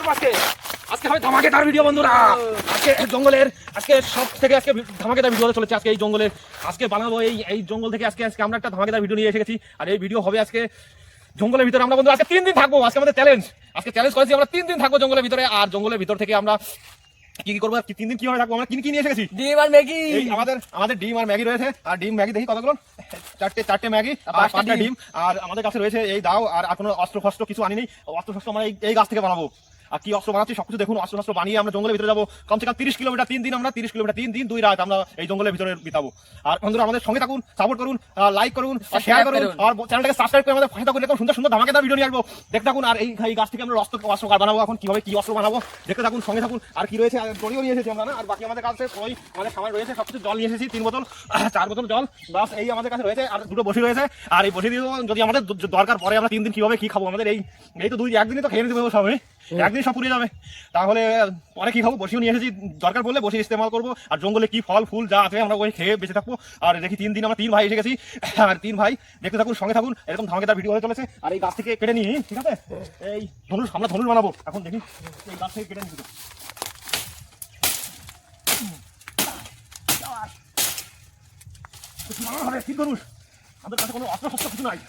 করবো আজকে আজকে হবে ধামাকেদার ভিডিও বন্ধুরা। আজকে জঙ্গলের আজকে সব থেকে আজকে ধামাকেদার ভিডিও হতে চলেছে। আজকে এই জঙ্গলের আজকে বানাবো এই জঙ্গল থেকে আজকে আমরা একটা ধামাকেদার ভিডিও নিয়ে এসে গেছি। আর এই ভিডিও হবে আজকে জঙ্গলের ভিতরে। আমরা বন্ধু আজকে 3 দিন থাকবো। আজকে আমাদের চ্যালেঞ্জ, আজকে চ্যালেঞ্জ করেছি আমরা 3 দিন থাকবো জঙ্গলের ভিতরে। আর জঙ্গলের ভিতর থেকে আমরা কি কি করবো, 3 দিন কিভাবে থাকবো, আমরা কি নিয়ে এসে গেছি। ডিম আর ম্যাগি। আমাদের ডিম আর ম্যাগি রয়েছে। আর ডিম ম্যাগি দেখি কতগুলো, চারটে ম্যাগি আর 5টা ডিম। আর আমাদের কাছে রয়েছে এই দাও। আর কোনো অস্ত্র ফস্ত্র কিছু আনিনি। অস্ত্র ফস্ত্র আমরা এই গাছ থেকে বানাবো। আর কি অস্ত্র বানাচ্ছি সবকিছু দেখুন। অস্ত্র বানিয়ে আমরা জঙ্গলের ভিতরে যাবো। কমসে কম 30 কিলোমিটার 3 দিন, আমরা 30 কিলোমিটার 3 দিন 2 রাত আমরা এই জঙ্গলের ভিতরে বিতাবো। আর বন্ধুরা আমাদের সঙ্গে থাকুন, সাপোর্ট করুন, লাইক করুন, শেয়ার করুন, আর চ্যানেলটাকে সাবস্ক্রাইব করে আমাদের পাশে থাকুন। এরকম সুন্দর সুন্দর ধামাকেদার ভিডিও নিয়ে আসবো। দেখতে থাকুন। আর এই গাছ থেকে আমরা অস্ত্র বানাবো। এখন কিভাবে কি অস্ত্র বানাবো দেখতে থাকুন, সঙ্গে থাকুন। আর কি রয়েছে, দড়িও নিয়ে এসেছি আমরা না। আর বাকি আমাদের কাছে আমাদের সামান রয়েছে সবকিছু। জল নিয়ে এসেছি 3 বোতল 4 বোতল জল বাস এই আমাদের কাছে রয়েছে। আর 2টো বসি রয়েছে। আর এই বসি দিয়ে যদি আমাদের দরকার পরে আমরা 3 দিন কিভাবে কি খাবো, আমাদের এই তো একদিনই তো খেয়ে নিতে পারবো সবাই, একদিন সব পুড়ে যাবে। তাহলে পরে কি খাবো, বসিও নিয়ে এসেছি। দরকার পড়লে বসি ইস্তেমাল করবো। আর জঙ্গলে কি ফল ফুল যা আছে আমরা ওই খেয়ে বেঁচে থাকবো। আর দেখি 3 দিন আমরা 3 ভাই এসে গেছি। আর 3 ভাই দেখতে থাকুন, সঙ্গে থাকুন। এরকম ধামাকেদার ভিডিও হয়ে চলেছে। আর এই গাছ থেকে কেটে নিই, ঠিক আছে। এই আমরা ধনুষ বানাবো। এখন দেখি এই গাছ থেকে কেটে নিই। ঠিক ধনুষ, আমাদের কাছে কোনো অস্ত্র শস্ত্র কিছু নাই।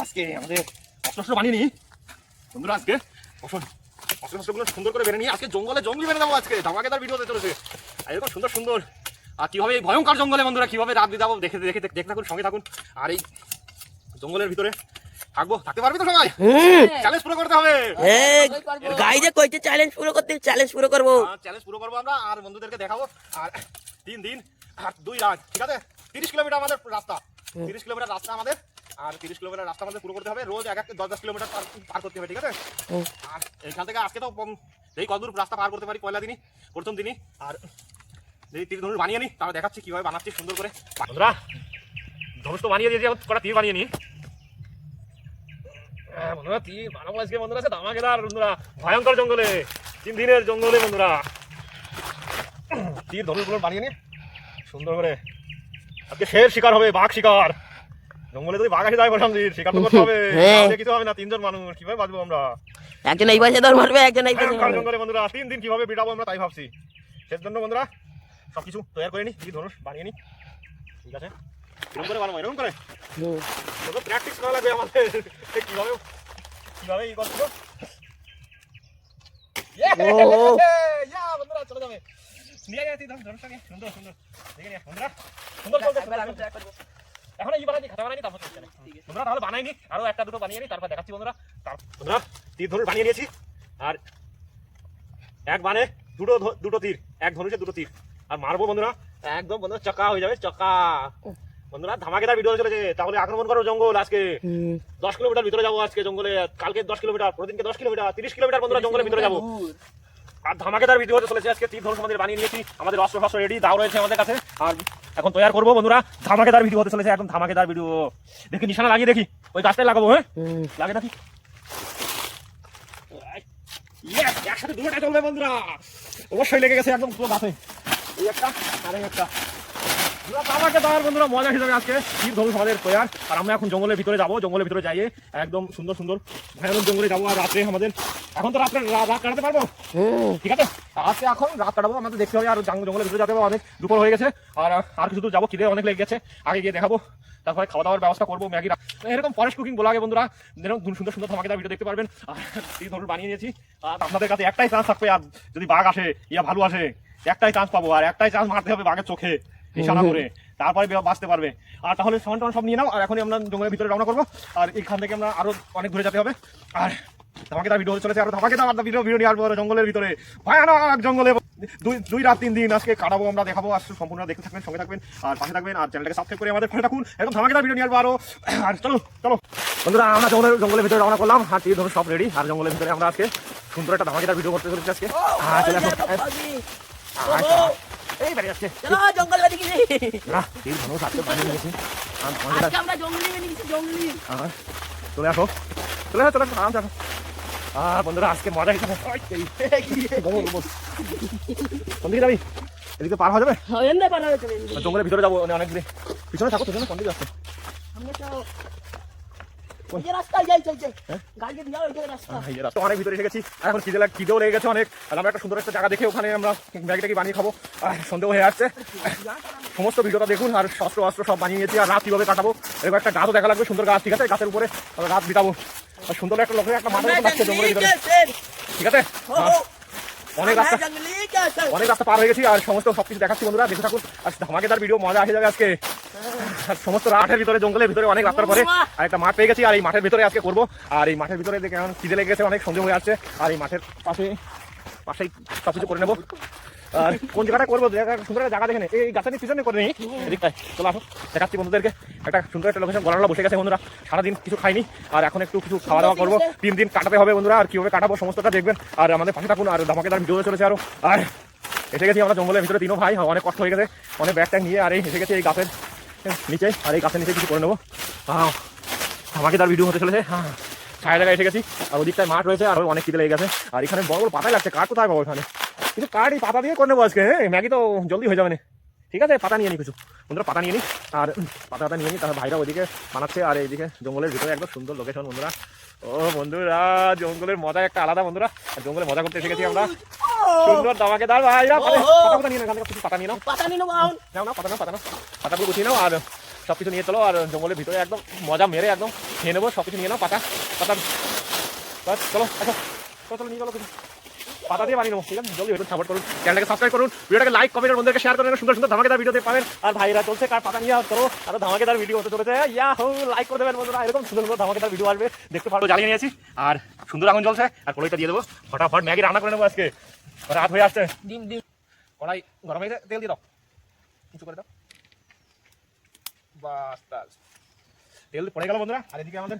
আজকে আমাদের অস্ত্র বানিয়ে নিই বন্ধুরা। আজকে অস্ত্রগুলো সুন্দর করে বেড়ে নিয়ে আজকে জঙ্গলি বেড়ে যাবো। আজকে ধামাকেদার ভিডিও হতে চলেছে। আর এরকম সুন্দর সুন্দর আর কিভাবে এই ভয়ঙ্কর জঙ্গলে বন্ধুরা কিভাবে রাত দিয়ে যাবো দেখতে থাকুন, সঙ্গে থাকুন। আর এই জঙ্গলের ভিতরে থাকতে পারবি তো সবাই? চ্যালেঞ্জ পুরো করতে হবে। গাইজে কইছে চ্যালেঞ্জ পুরো করবো আমরা। আর বন্ধুদেরকে দেখাবো। আর 3 দিন আর 2 রাত, ঠিক আছে। 30 কিলোমিটার আমাদের রাস্তা, 30 কিলোমিটার রাস্তা আমাদের। আর 30 কিলোমিটার রাস্তা আমাদের পুরো করতে হবে। রোজ 10 কিলোমিটার পার করতে হবে, ঠিক আছে। আর এইখান থেকে আজকে তো এই কতদূর রাস্তা পার করতে পারি পয়লা দিনই, প্রথম দিনই। আর যদি তীর ধনুষ বানিয়ে নিই তাহলে দেখাচ্ছি কিভাবে বানাচ্ছি সুন্দর করে। বন্ধুরা ধনুষ তো বানিয়ে দিয়েছি, কটা তীর বানিয়ে নিই। বন্ধুরা তীর বানাবো আজকে বন্ধুরা। আছে ধামাকেদার বন্ধুরা, ভয়ঙ্কর জঙ্গলে, 3 দিনের জঙ্গলে বন্ধুরা। তীর ধনুষগুলো বানিয়ে নিই সুন্দর করে। আজকে শের শিকার হবে, বাঘ শিকার। জঙ্গলে যদি বাঘ আসে যায় বসামজির শিকার তো করতে হবে। কিছু হবে না, 3 জন মানুষ কিভাবে বাঁচবো আমরা? একজন এই পাশে ধর মারবে, একজন এই পাশে মারবে। জঙ্গলে বন্ধুরা 3 দিন কিভাবে বিটাবো আমরা তাই ভাবছি। সের জন্য বন্ধুরা সবকিছু তৈরি করে নিই, তীর ধনুষ বানিয়ে নিই, ঠিক আছে। এরকম করে বানাবো, এরকম করে প্র্যাকটিস করা লাগবে আমাদের। কিভাবে এই করবো। বন্ধুরা চলে যাবে, নিয়ে গেছি ধনুষটাকে সুন্দর সুন্দর দেখে নিয়ে বন্ধুরা। সুন্দর এখন এই বানাই খাতা বানাইনি, তারপর বন্ধুরা তাহলে বানাইনি, আরো 1টা 2টো বানিয়ে নিই, তারপর দেখাচ্ছি বন্ধুরা। বন্ধুরা তীর ধনুষ বানিয়ে নিয়েছি। আর এক বানে দুটো তীর, এক ধনুষে 2টো তীর। আর মারবো বন্ধুরা একদম বন্ধুরা চকা হয়ে যাবে, চকা। বন্ধুরা ধামাকেদার ভিডিও চলেছে। তাহলে আক্রমণ করো জঙ্গল। আজকে 10 কিলোমিটার ভিতরে যাবো আজকে জঙ্গলে। কালকে 10 কিলোমিটার, প্রতিদিনকে 10 কিলোমিটার, 30 কিলোমিটার বন্ধুরা জঙ্গলের ভিতরে যাবো। আর ধামাকেদার ভিডিও হতে চলেছে আজকে। তীর ধনুষ আমাদের বানিয়ে নিয়েছি, আমাদের অস্ত্র ফস্ত্র রেডি, দাও রয়েছে আমাদের কাছে। আর এখন তৈরি করবো বন্ধুরা। ধামাকেদার ভিডিও হতে চলেছে, একদম ধামাকেদার ভিডিও। দেখি নিশানা লাগিয়ে দেখি, ওই গাছটাই লাগাবো। হ্যাঁ লাগে দেখি, একসাথে 2টা চলবে বন্ধুরা। অবশ্যই লেগে গেছে একদম পুরো গাছে, এই একটা আর এই একটা। বন্ধুরা মজা হিসাবে আজকে তীর ধনুষ আমাদের তৈরি। আর আমরা এখন জঙ্গলের ভিতরে যাবো। জঙ্গলের ভিতরে যাইয়ে একদম সুন্দর সুন্দর ভয়ানক জঙ্গলে যাবো। আর রাত্রে আমাদের এখন তো রাত কাটাতে পারবো, ঠিক আছে। আজকে এখন রাত কাটাবো, আমাদের দেখতে হবে। আর জঙ্গলের ভিতরে যেতে হবে, অনেক দুপুর হয়ে গেছে। আর কিছু দূর যাবো, খিদে অনেক লেগে গেছে, আগে গিয়ে দেখাবো। তারপরে খাওয়া দাওয়ার ব্যবস্থা করবো, ম্যাগি। এরকম ফরেস্ট কুকিং বলা আগে বন্ধুরা। এরকম সুন্দর সুন্দর ধামাকেদার ভিডিও দেখতে পারবেন। আর তীর ধনুষ বানিয়ে নিয়েছি। আর আপনাদের কাছে একটাই চান্স থাকবে, আর যদি বাঘ আসে ভালু আসে, একটাই চান্স পাবো। আর একটাই চান্স মারতে হবে বাঘের চোখে নিশানা করে, তারপরে বাঁচতে পারবে। আর তাহলে সামান টামান সব নিয়ে নাও। আর এখনই আমরা জঙ্গলের ভিতরে রওনা করবো। আর এখান থেকে আমরা আরো অনেক ঘুরে যেতে হবে। আর ধামাকেদার ভিডিও চলেছে, আর ধামাকেদার ভিডিও নিয়ে আসবো জঙ্গলের ভিতরে। ভয়ানক জঙ্গলে 2 রাত 3 দিন আজকে কাটাবো, আমরা দেখাবো। আর সম্পূর্ণ দেখতে থাকবেন, সঙ্গে থাকবেন, আর পাশে থাকবেন। আর চ্যানেলটাকে সাবস্ক্রাইব করে আমাদের পাশে থাকুন, এরকম ধামাকেদার ভিডিও নিয়ে আসবো আরো। আর চলো বন্ধুরা আমরা জঙ্গলের ভিতরে রওনা করলাম। আর তীর ধনুষ সব রেডি। আর জঙ্গলের ভিতরে আমরা আজকে সুন্দর একটা ধামাকেদার ভিডিও করতে চলেছি আজকে। এই বেড়ে যাচ্ছে জঙ্গল বাড়ি তীর ধনুষ আজকে বানিয়ে নিয়েছি। আমরা জঙ্গলি জঙ্গলি চলে আসো আরামসে আসো। বন্ধুরা আজকে মজা হিসাবে কোন দিকে যাবি? এদিকে পার হওয়া যাবে? জঙ্গলের ভিতরে যাবো অনেক দূরে। পিছনে থাকো, পিছনে কোন দিকে যাচ্ছে? ওই যে রাস্তায় যাই চলছে গাড়ি দিয়ে ওই যে রাস্তা এই যে রাস্তা অনেক ভিতরে এসে গেছি আর এখন খিদেও লেগে গেছে অনেক আর আমরা একটা সুন্দর একটা জায়গা দেখে ওখানে আমরা ম্যাগিটাকে বানিয়ে খাবো আর সন্দেহ হয়ে আসছে সমস্ত ভিডিওটা দেখুন আর অস্ত্র সব বানিয়ে নিয়েছি আর রাত কীভাবে কাটাবো এবার একটা গাছও দেখা লাগবে সুন্দর গাছ ঠিক আছে গাছের উপরে রাত বিতাবো আর সুন্দর একটা লোকের একটা মাঠের মতো লাগছে জঙ্গলের ভিতরে ঠিক আছে অনেক রাস্তা পার হয়ে গেছি আর সমস্ত সবকিছু দেখাচ্ছি বন্ধুরা দেখে থাকুন আর ধামাকেদার ভিডিও মজা আসে যাবে আজকে আর সমস্ত মাঠের ভিতরে জঙ্গলের ভিতরে অনেক রাস্তার পরে আর একটা মাঠ পেয়ে গেছি আর এই মাঠের ভিতরে আজকে করবো আর এই মাঠের ভিতরে দেখে এখন খিদে লেগে গেছে অনেক সন্দেহ হয়ে আসছে আর এই মাঠের পাশেই সবকিছু করে নেবো আর কোন জায়গাটা করবো সুন্দর একটা জায়গা দেখে নে এই গাছের পিছনে করে নিই এদিকটায় চলো আসো দেখাচ্ছি বন্ধুদেরকে একটা সুন্দর একটা লোকেশন গলাটা বসে গেছে বন্ধুরা সারাদিন কিছু খাইনি আর এখন একটু কিছু খাওয়া দাওয়া করবো 3 দিন কাটাতে হবে বন্ধুরা আর কীভাবে কাটাবো সমস্তটা দেখবেন আর আমাদের পাশে থাকুন আর ধামাকেদার ভিডিও চলেছে আরও আর এসে গেছি আমরা জঙ্গলের ভিতরে 3 ভাই অনেক কষ্ট হয়ে গেছে অনেক ব্যাগ ট্যাগ নিয়ে আর এই এসে গেছি এই গাছের নিচে আর এই গাছের নিচে কিছু করে নেবো ধামাকেদার ভিডিও হতে চলেছে হ্যাঁ ছায়া জায়গায় এসে গেছি আর ওদিকটায় মাঠ রয়েছে আর অনেক খিদে লেগে গেছে আর এখানে বড় বড় পাতাই লাগছে কাঠ কোথায় পাবো এখানে কিন্তু কাঠ এই পাতা দিয়ে করে নেবো আজকে হ্যাঁ ম্যাগি তো জলদি হয়ে যাবে না ঠিক আছে পাতা নিয়ে নিই কিছু বন্ধুরা পাতা নিয়ে নিই আর পাতা নিয়ে নিই তাহলে ভাইরা ওইদিকে বানাচ্ছে আর এইদিকে জঙ্গলের ভিতরে একদম সুন্দর লোকেশন বন্ধুরা ও বন্ধুরা জঙ্গলের মজা একটা আলাদা বন্ধুরা আর জঙ্গলে মজা করতে এসে গেছি আমরা সুন্দর ধামাকেদার ভাইরা পাতা নিয়ে নাও কিছু পাতা নিয়ে নাও পাতাগুলো গুছিয়ে নাও আর সব কিছু নিয়ে চলো আর জঙ্গলের ভিতরে একদম মজা মেরে একদম খেয়ে নেবো সব কিছু নিয়ে নাও পাতা চলো চলো নিয়ে চলো কিছু পাতা দিয়ে বানিয়ে নেবো ঠিক আছে জলদি একটু সাপোর্ট করুন চ্যানেলটাকে সাবস্ক্রাইব করুন ভিডিওটাকে লাইক কমেন্ট বন্ধুদেরকে শেয়ার করুন সুন্দর সুন্দর ধামাকেদার ভিডিওতে পাবেন আর ভাইরা চলছে কার পাতা নিয়ে করো আর ধামাকেদার ভিডিও হতে চলেছে লাইক করে দেবেন বন্ধুরা এরকম সুন্দর সুন্দর ধামাকেদার ভিডিও আসবে দেখতে পারো জ্বালিয়ে নিয়েছি আর সুন্দর আগুন জ্বলছে আর কড়াইটা দিয়ে দেবো ফটাফট ম্যাগি রান্না করে নেবো আজকে রাত হয়ে আসছে ডিম কড়াই গরম হয়ে তেল দিয়ে দাও কিছু করে দাও বাস তেল পড়ে গেল বন্ধুরা আর এদিকে আমাদের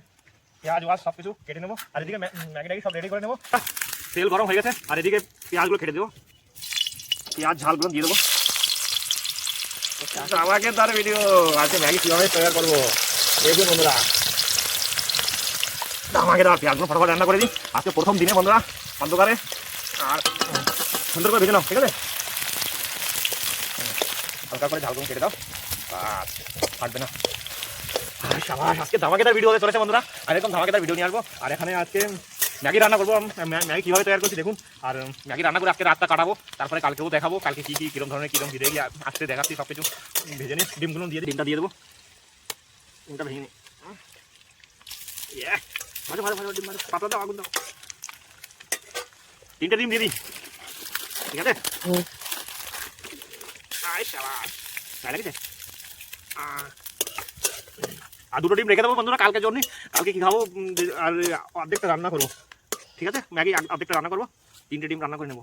পেঁয়াজ সব কিছু কেটে নেবো আর এদিকে ম্যাগি সব রেডি করে নেবো তেল গরম হয়ে গেছে আর এদিকে পেঁয়াজগুলো কেটে দেবো পেঁয়াজ ঝালগুলো দিয়ে দেবো আমাকে তার ভিডিও আজকে ম্যাগি কীভাবে তৈরি করবো দেখুন বন্ধুরা আমাকে তার পেঁয়াজগুলো ফটাফট রান্না করে দিই আজকে প্রথম দিনে বন্ধুরা অন্ধকারে আর সুন্দর করে ভেজে নাও ঠিক আছে হালকা করে ঝালগুলো কেটে দাও ফাটবে না সাবাস আজকে ধামাকেদার ভিডিও হতে চলেছে বন্ধুরা আর এরকম ধামাকেদার ভিডিও নিয়ে আসবো আর এখানে আজকে ম্যাগি রান্না করবো ম্যাগি কীভাবে তৈরি করছি দেখুন আর ম্যাগি রান্না করে আজকে রাতটা কাটাবো তারপরে কালকেও দেখাবো কালকে কীরকম ধরনের কীরকম ভিডিও আসতে দেখাচ্ছি সব কিছু ভেজে নিই ডিমগুলো দিয়ে ডিমটা দিয়ে দেবো ডিমটা ভেঙে নিই ভালো ডিম পাতলা দাও আগুন দাও 3টে ডিম দিয়ে দিই ঠিক আছে লাগছে আর 2টো ডিম রেখে দেবো বন্ধুরা কালকের জন্য কালকে কি খাবো আর অর্ধেকটা রান্না করবো ঠিক আছে ম্যাগি অর্ধেকটা রান্না করবো 3টে ডিম রান্না করে নেবো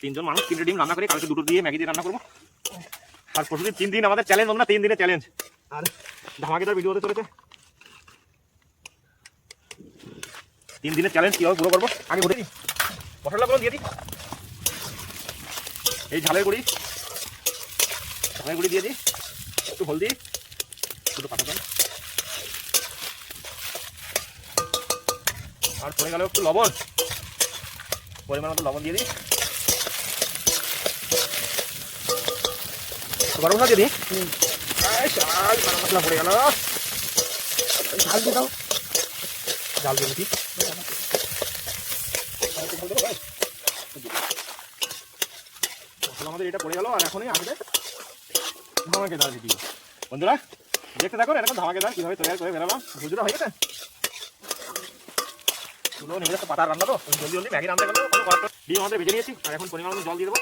3 জন মানুষ 3টে ডিম রান্না করে কালকে 2টো দিয়ে ম্যাগি দিয়ে রান্না করবো আর প্রতিদিন 3 দিন আমাদের চ্যালেঞ্জ বন্ধুরা 3 দিনের চ্যালেঞ্জ আর ধামাকেদার ভিডিও হতে চলেছে 3 দিনের চ্যালেঞ্জ কীভাবে পুরো করবো আগে ভরে দিই মশলাগুলো দিয়ে দিই এই ঝালের গুঁড়ি দিয়ে দিই একটু হলদি দুটো পাতা দেন আর পড়ে গেল একটু লবণ পরিমাণ মতো লবণ দিয়ে দিই গরম মশলা দিয়ে দিই গরম মশলা পড়ে গেল ঝাল দিয়ে দাও ঝাল দিয়ে দিই মশলা আমাদের এটা পড়ে গেল আর এখনই আমাদের ধামাকেদার ভিডিও বন্ধুরা দেখতে থাকুন এরকম ধামাকেদার কীভাবে তৈরি করে বেরোলাম বুঝলো হয়ে গেছে চুলো নেমে যাচ্ছে পাতার রান্না তো জলদি ম্যাগি রান্না করবো ডিম আমাদের ভেজে নিয়েছি আর এখন পরিমাণ মতো জল দিয়ে দেবো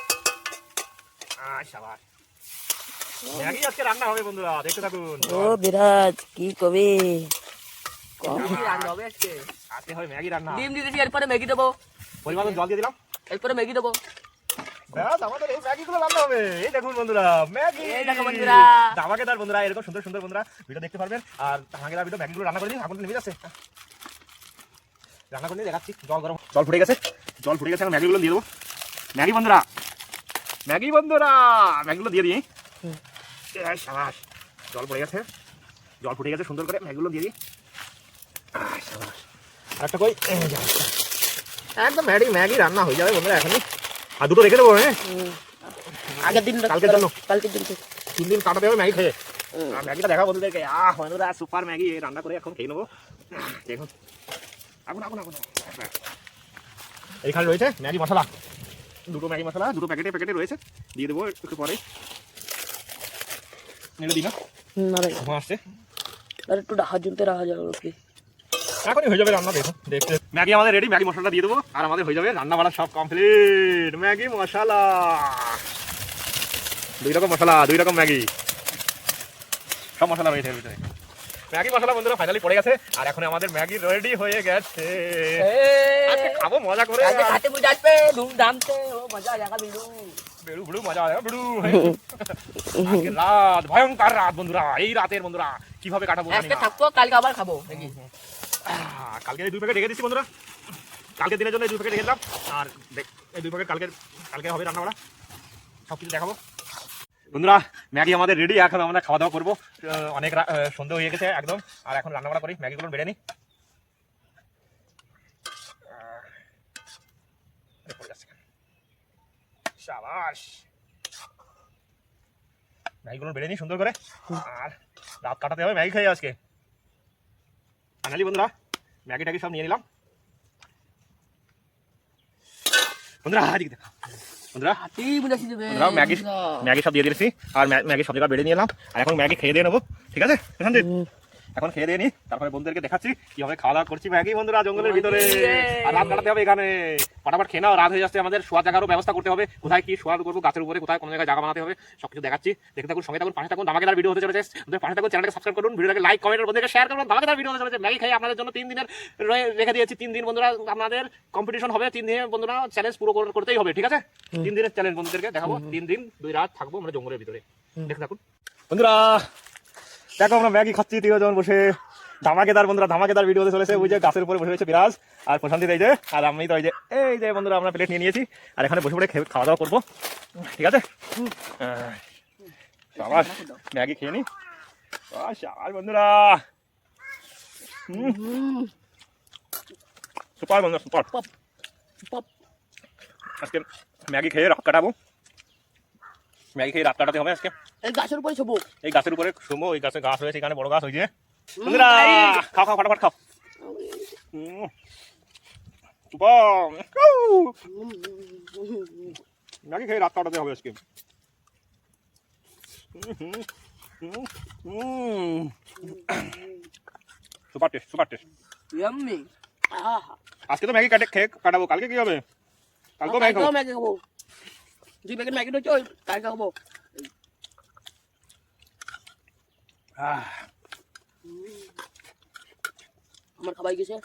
সাবাস ম্যাগি আজকে রান্না হবে বন্ধুরা দেখতে থাকুন ও বিরাজ কি কবি আজকে হবে ম্যাগি রান্না ডিম দিয়ে দিয়েছি এরপরে ম্যাগি দেবো পরিমাণ মতো জল দিয়ে দিলাম এরপরে ম্যাগি দেবো আমাদের এই ম্যাগিগুলো রান্না হবে এই দেখুন বন্ধুরা ম্যাগি এই দেখো বন্ধুরা ধামাকেদার বন্ধুরা এরকম সুন্দর সুন্দর বন্ধুরা ভিডিও দেখতে পারবেন আর ধামাকেদার ভিডিও ম্যাগিগুলো রান্না করে দিন আগুন নেমে যাচ্ছে রান্না করে দেখাচ্ছি জল ফুটে গেছে এখন ম্যাগিগুলো দিয়ে দেবো ম্যাগিগুলো দিয়ে দিই সাবাস জল ফুটে গেছে সুন্দর করে ম্যাগিগুলো দিয়ে দিই সাবাস আর একটা কই একদম ম্যাগি রান্না হয়ে যাবে বন্ধুরা এখনই আর 2টো রেখে দেবো হ্যাঁ আগের দিন কালকের জন্য 3 দিন 3 দিন কাটাতে হবে ম্যাগি খেয়ে আর ম্যাগিটা দেখা বন্ধুদেরকে বন্ধুরা সুপার ম্যাগি রান্না করে এখন খেয়ে নেবো। দেখুন আগুন আগুন আগুন। এইখানে রয়েছে ম্যাগি মশলা, দুটো ম্যাগি মশলা দুটো প্যাকেটে প্যাকেটে রয়েছে, দিয়ে দেবো একটু পরে। নেড়ে দিই না আসছে, একটু ডাহা জুলতে রাখা যাবে ওকে। এখনই হয়ে যাবে রান্না। দেখুন দেখতে ম্যাগি আমাদের রেডি, ম্যাগি মশলাটা দিয়ে দেবো আর আমাদের হয়ে যাবে রান্না বাড়া সব কমপ্লিট। ম্যাগি মশলা, 2 রকম মশলা 2 রকম ম্যাগি, সব মশলা রয়েছে এর ভিতরে। ম্যাগি মশলা বন্ধুরা ফাইনালি পড়ে গেছে আর এখন আমাদের ম্যাগি রেডি হয়ে গেছে। আজকে খাবো মজা করে, আজকে খাতে মজা আসবে ধুমধামতে, ও মজা জায়গা বিড়ু বেড়ু বেড়ু মজা হবে বেড়ু। আজকে রাত ভয়ঙ্কর রাত বন্ধুরা, এই রাতের বন্ধুরা কিভাবে কাটাবো জানি আজকে না। থাকবো কালকে আবার খাবো নাকি? কালকে এই 2 প্যাকেট রেখে দিচ্ছি বন্ধুরা, কালকে দিনের জন্য এই 2 প্যাকেট রেখে দিলাম। আর এই 2 প্যাকেট কালকে হবে রান্না বাড়া, সব কিছু দেখাবো বন্ধুরা। ম্যাগি আমাদের রেডি, এখন আমরা খাওয়া দাওয়া করবো। অনেক সন্ধ্যে হয়ে গেছে একদম, আর এখন রান্না বাড়া করি। ম্যাগিগুলো বেড়ে নিই। শাবাশ, ম্যাগিগুলো বেড়ে নিই সুন্দর করে, আর রাত কাটাতে হবে ম্যাগি খাই আজকে। ফাইনালি বন্ধুরা ম্যাগি ট্যাগি সব নিয়ে নিলাম বন্ধুরা। বন্ধুরা ম্যাগি সব দিয়ে দিয়েছি আর ম্যাগি সব জায়গায় বেড়ে নিয়ে এলাম। আর এখন ম্যাগি খেয়ে দিয়ে নেবো, ঠিক আছে প্রশান্তিত? এখন খেয়ে দিয়ে নি, তারপরে বন্ধুদেরকে দেখাচ্ছি কিভাবে খাওয়া দাওয়া করছি ম্যাগি বন্ধুরা জঙ্গলের ভিতরে। আর রাত কাটাতে হবে এখানে, ফটাফট খেয়ে নাও, রাত হয়ে যাচ্ছে। আমাদের শোয়ার জায়গারও ব্যবস্থা করতে হবে, কোথায় কি শোয়ার করবো, গাছের উপরে কোথায় কোন জায়গায় জায়গা বানাতে হবে, সবকিছু দেখাচ্ছি। দেখতে থাকুন, সঙ্গে থাকুন, পাশে থাকুন। ধামাকেদার ভিডিও হতে চলেছে, পাশে থাকুন, চ্যানেলকে সাবস্ক্রাইব করুন, ভিডিওটাকে লাইক কমেন্ট বন্ধুদেরকে শেয়ার করুন। ধামাকেদার ভিডিও হতে চলেছে। ম্যাগি খাই আপনাদের জন্য 3 দিনের রেখে দিয়েছি। 3 দিন বন্ধুরা আপনাদের কম্পিটিশন হবে। 3 দিনে বন্ধুরা চ্যালেঞ্জ পুরো করতেই হবে, ঠিক আছে? 3 দিনের চ্যালেঞ্জ বন্ধুদেরকে দেখাবো। 3 দিন 2 রাত থাকবো আমরা জঙ্গলের ভিতরে, দেখতে থাকুন বন্ধুরা। দেখো আমরা ম্যাগি খাচ্ছি 3 জন বসে, ধামাকেদার বন্ধুরা, ধামাকেদার ভিডিও হতে চলেছে। ওই যে গাছের উপরে বসে রয়েছে বিরাজ আর প্রশান্তিত, এই যে, আর আমি তো এই যে বন্ধুরা আমরা প্লেট নিয়ে নিয়েছি আর এখানে বসে পড়ে খাওয়া দাওয়া করবো, ঠিক আছে? শাবাশ, ম্যাগি খেয়ে নি। শাবাশ বন্ধুরা, সুপার বন্ধুরা সুপার। আজকে ম্যাগি খেয়ে রাত কাটাবো, ম্যাগি খেয়ে রাত কাটাতে হবে আজকে। এই গাছের উপরে শোবো, এই গাছের উপরে শোবো, ওই গাছে গাছ রয়েছে, এখানে বড় গাছ হয়েছে বন্ধুরা। খাও খাও ফটাফট খাও। ম্যাগি খেয়ে রাত কাটাতে হবে আজকে। Super test, super test. আজকে তো ম্যাগি খেয়ে কাটাবো, কালকে কি হবে? কালকেও ম্যাগি খাবো। 2 প্যাকেট ম্যাগি রয়েছে, ওই কালকে খাবো। আমার খাবাই গেছে।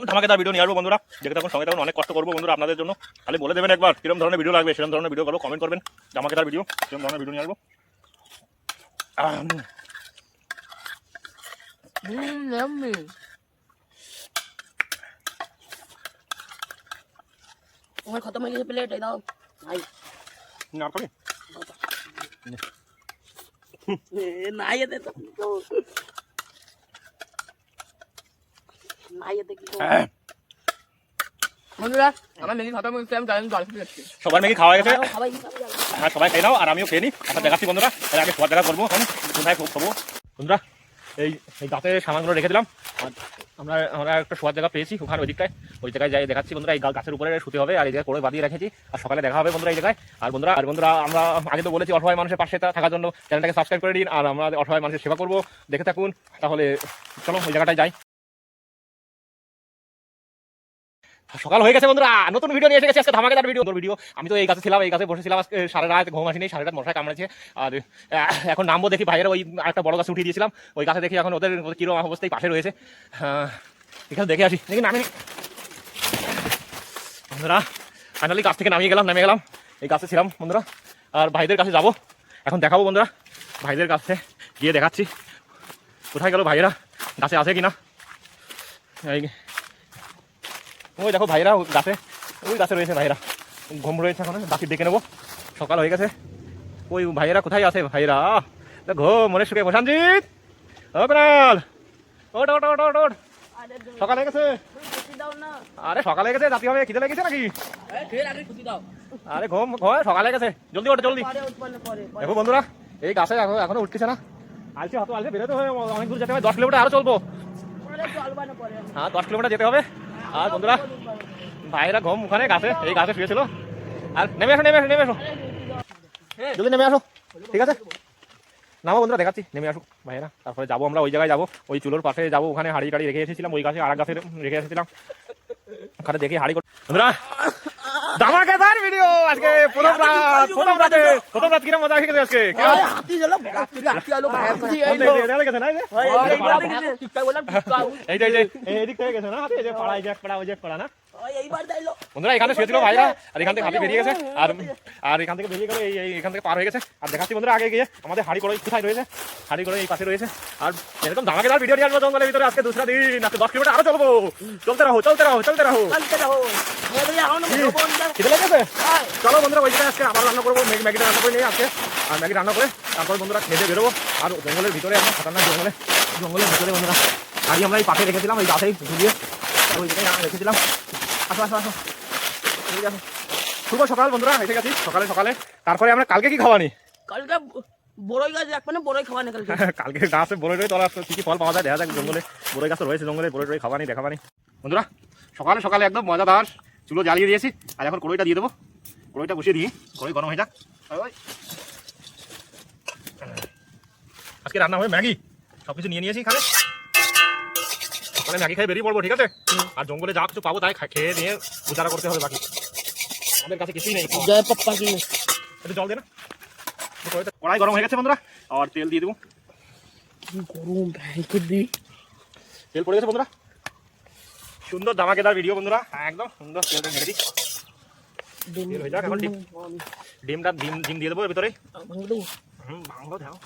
ধামাকেদার ভিডিও নিয়ে আসবো বন্ধুরা, দেখতে থাকুন, সঙ্গে থাকুন। অনেক কষ্ট করবো বন্ধুরা আপনাদের জন্য। খালি বলে দেবেন একবার কিরকম ধরনের ভিডিও লাগবে, সেরকম ধরনের ভিডিও করবো, কমেন্ট করবেন। ধামাকেদার ভিডিও, সেরকম ধরনের ভিডিও নিয়ে আসবো। আমার খতম হয়ে গেছে প্লেট, এই দাও ভাই। না করি নাই এতে তো নাই এতে কি বন্ধুরা, আমার ম্যাগি খতম হয়ে গেছে, আমি জানি জল খেতে যাচ্ছি। সবার ম্যাগি খাওয়া গেছে, খাবাই হ্যাঁ সবাই খেয়ে নাও আর আমিও খেয়ে নিই। আপনার দেখাচ্ছি বন্ধুরা, এর আগে সবার দেখা করবো। এখন কোথায় খাবো বন্ধুরা, এই গাছের সামানগুলো রেখে দিলাম। আর আমরা একটা শোয়ার জায়গা পেয়েছি ওখানে, ওই জায়গায় যাই দেখাচ্ছি বন্ধুরা। এই গাছের উপরে শুতে হবে আর এই জায়গায় করে বাঁধিয়ে রেখেছি, আর সকালে দেখা হবে বন্ধুরা এই জায়গায়। আর বন্ধুরা আমরা আগে তো বলেছি অসহায় মানুষের পাশে থাকার জন্য চ্যানেলটাকে সাবস্ক্রাইব করে দিন, আর আমরা অসহায় মানুষের সেবা করবো, দেখে থাকুন। তাহলে চলো ওই জায়গাটায় যাই। সকাল হয়ে গেছে বন্ধুরা, নতুন ভিডিও নিয়ে এসে গেছে আজকে, ধামাকেদার ভিডিও। আমি তো এই গাছে ছিলাম, এই গাছে বসেছিলাম আজকে সারা রাত, ঘুম আসেনি, সারা রাত মশায় কামড়েছে। আর এখন নামবো দেখি, ভাইয়েরা ওই একটা বড় গাছে উঠিয়ে দিয়েছিলাম, ওই গাছে দেখি এখন ওদের কিরকম অবস্থায় পাশে রয়েছে। এখানে দেখে আসি, দেখি নামি বন্ধুরা। ফাইনালি গাছ থেকে নামিয়ে নেমে গেলাম, এই গাছে ছিলাম বন্ধুরা। আর ভাইদের কাছে যাবো, এখন দেখাবো বন্ধুরা, ভাইদের কাছে গিয়ে দেখাচ্ছি কোথায় গেল ভাইয়েরা, গাছে আছে কিনা। ওই দেখো ভাইরা গাছে, ওই গাছে রয়েছে ভাইরা, ঘুম রয়েছে এখন, বাকি ডেকে নেবো, সকাল হয়ে গেছে। ওই ভাইয়েরা কোথায় আছে ভাইরা, ঘুম মনে সুখে। প্রশান্তিত, ও প্রাল, ওট ওট ওট ওট ওট, সকাল হয়ে গেছে। আরে সকাল হয়ে গেছে, রাতে হবে, খিদে লেগেছে নাকি? আরে ঘুম সকাল হয়ে গেছে, জলদি ওঠ জলদি। দেখো বন্ধুরা এই গাছে এখনো উঠতেছে না। আলছে হয়তো আলছে বেরোতে হবে, অনেক দূর যেতে হবে, 10 কিলোমিটার আরো চলবো। হ্যাঁ 10 কিলোমিটার যেতে হবে। আর বন্ধুরা ভাইরা ঘুম ওখানে গাছে, এই গাছে শুয়েছিল। আর নেমে আসো নেমে আসো নেমে আসো, জলদি নেমে আসো। ঠিক আছে নামো বন্ধুরা, দেখাচ্ছি, নেমে আসো ভাইরা। তারপরে যাবো আমরা ওই জায়গায় যাবো, ওই চুলোর পাশে যাবো, ওখানে হাড়ি টাড়ি রেখে এসেছিলাম, ওই গাছে আর এক গাছে রেখে এসেছিলাম, ওখানে দেখি হাড়ি। বন্ধুরা ধামাকেদার ভিডিও আজকে, প্রথম রাত কিরম মজা হয়ে গেছে আজকে। এই যে এইদিক থেকে গেছে না, এই যে পাড়া, এই যে এক পাড়া, ওই যে এক পাড়া না বন্ধুরা। এখানে শুয়েছিল ভাইরা, আর এখান থেকে হাতি বেরিয়ে গেছে, আর এখান থেকে বেরিয়ে গেলে এখান থেকে পার হয়ে গেছে। আর দেখাচ্ছি বন্ধুরা আগে গিয়ে আমাদের হাড়ি কড়াই কোথায় রয়েছে, হাড়ি কড়াই এই পাশে রয়েছে। আর এরকম ধামাকেদার ভিডিও নিয়ে আসবো জঙ্গলের ভিতরে আজকে দুসরা দিন। আজকে 10 কিলোমিটার আরো চলবো, চলতে রাহো চলতে রাহো চলতে রাহো। খিদে লেগেছে? চলো বন্ধুরা ওই জায়গায় আজকে আবার রান্না করবো, ম্যাগিটা রান্না করে নিয়ে আজকে, আর ম্যাগি রান্না করে তারপর বন্ধুরা খেতে বেরোবো। আর জঙ্গলের ভিতরে এখন খাতারনাক জঙ্গলের ভিতরে বন্ধুরা হাড়ি আমরা এই পাশে রেখেছিলাম, এই গাছেই ঝুলিয়ে ওই জায়গায় রেখেছিলাম। আসো আসো আসো, শুভ সকাল বন্ধুরা, এসে গেছি সকালে সকালে। তারপরে আমরা কালকে কি খাওয়ানি? কালকে বড়ই গাছ রাখবে না, বড়ই খাওয়ানি কালকে। কালকে গাছে বড়ই টই তোলা, কি কি ফল পাওয়া যায় দেখা যাক। জঙ্গলে বড়ই গাছ রয়েছে, জঙ্গলে বড়ই টই খাওয়ানি দেখাবানি বন্ধুরা। সকালে সকালে একদম মজাদার চুলো জ্বালিয়ে দিয়েছি। আর এখন কড়ইটা দিয়ে দেবো, কড়ইটা বসিয়ে দিই, কড়ই গরম হয়ে যাক। আজকে রান্না হবে ম্যাগি, সবকিছু নিয়ে নিয়েছি এখানে, মানে ম্যাগি খাই বেরিয়ে পড়বো। ঠিক আছে, আর জঙ্গলে যা কিছু পাবো তাই খেয়ে নিয়ে গুজারা করতে হবে, বাকি আমাদের কাছে কিছুই নেই। একটু জল দে না, কড়াই গরম হয়ে গেছে বন্ধুরা, আর তেল দিয়ে দেবো। তেল পড়ে গেছে বন্ধুরা, সুন্দর ধামাকেদার ভিডিও বন্ধুরা, একদম সুন্দর। তেলটা মেরে দিই, তেল হয়ে যাক। এখন ডিমটা ডিম দিয়ে দেবো এর ভিতরে। ভাঙলো দাও,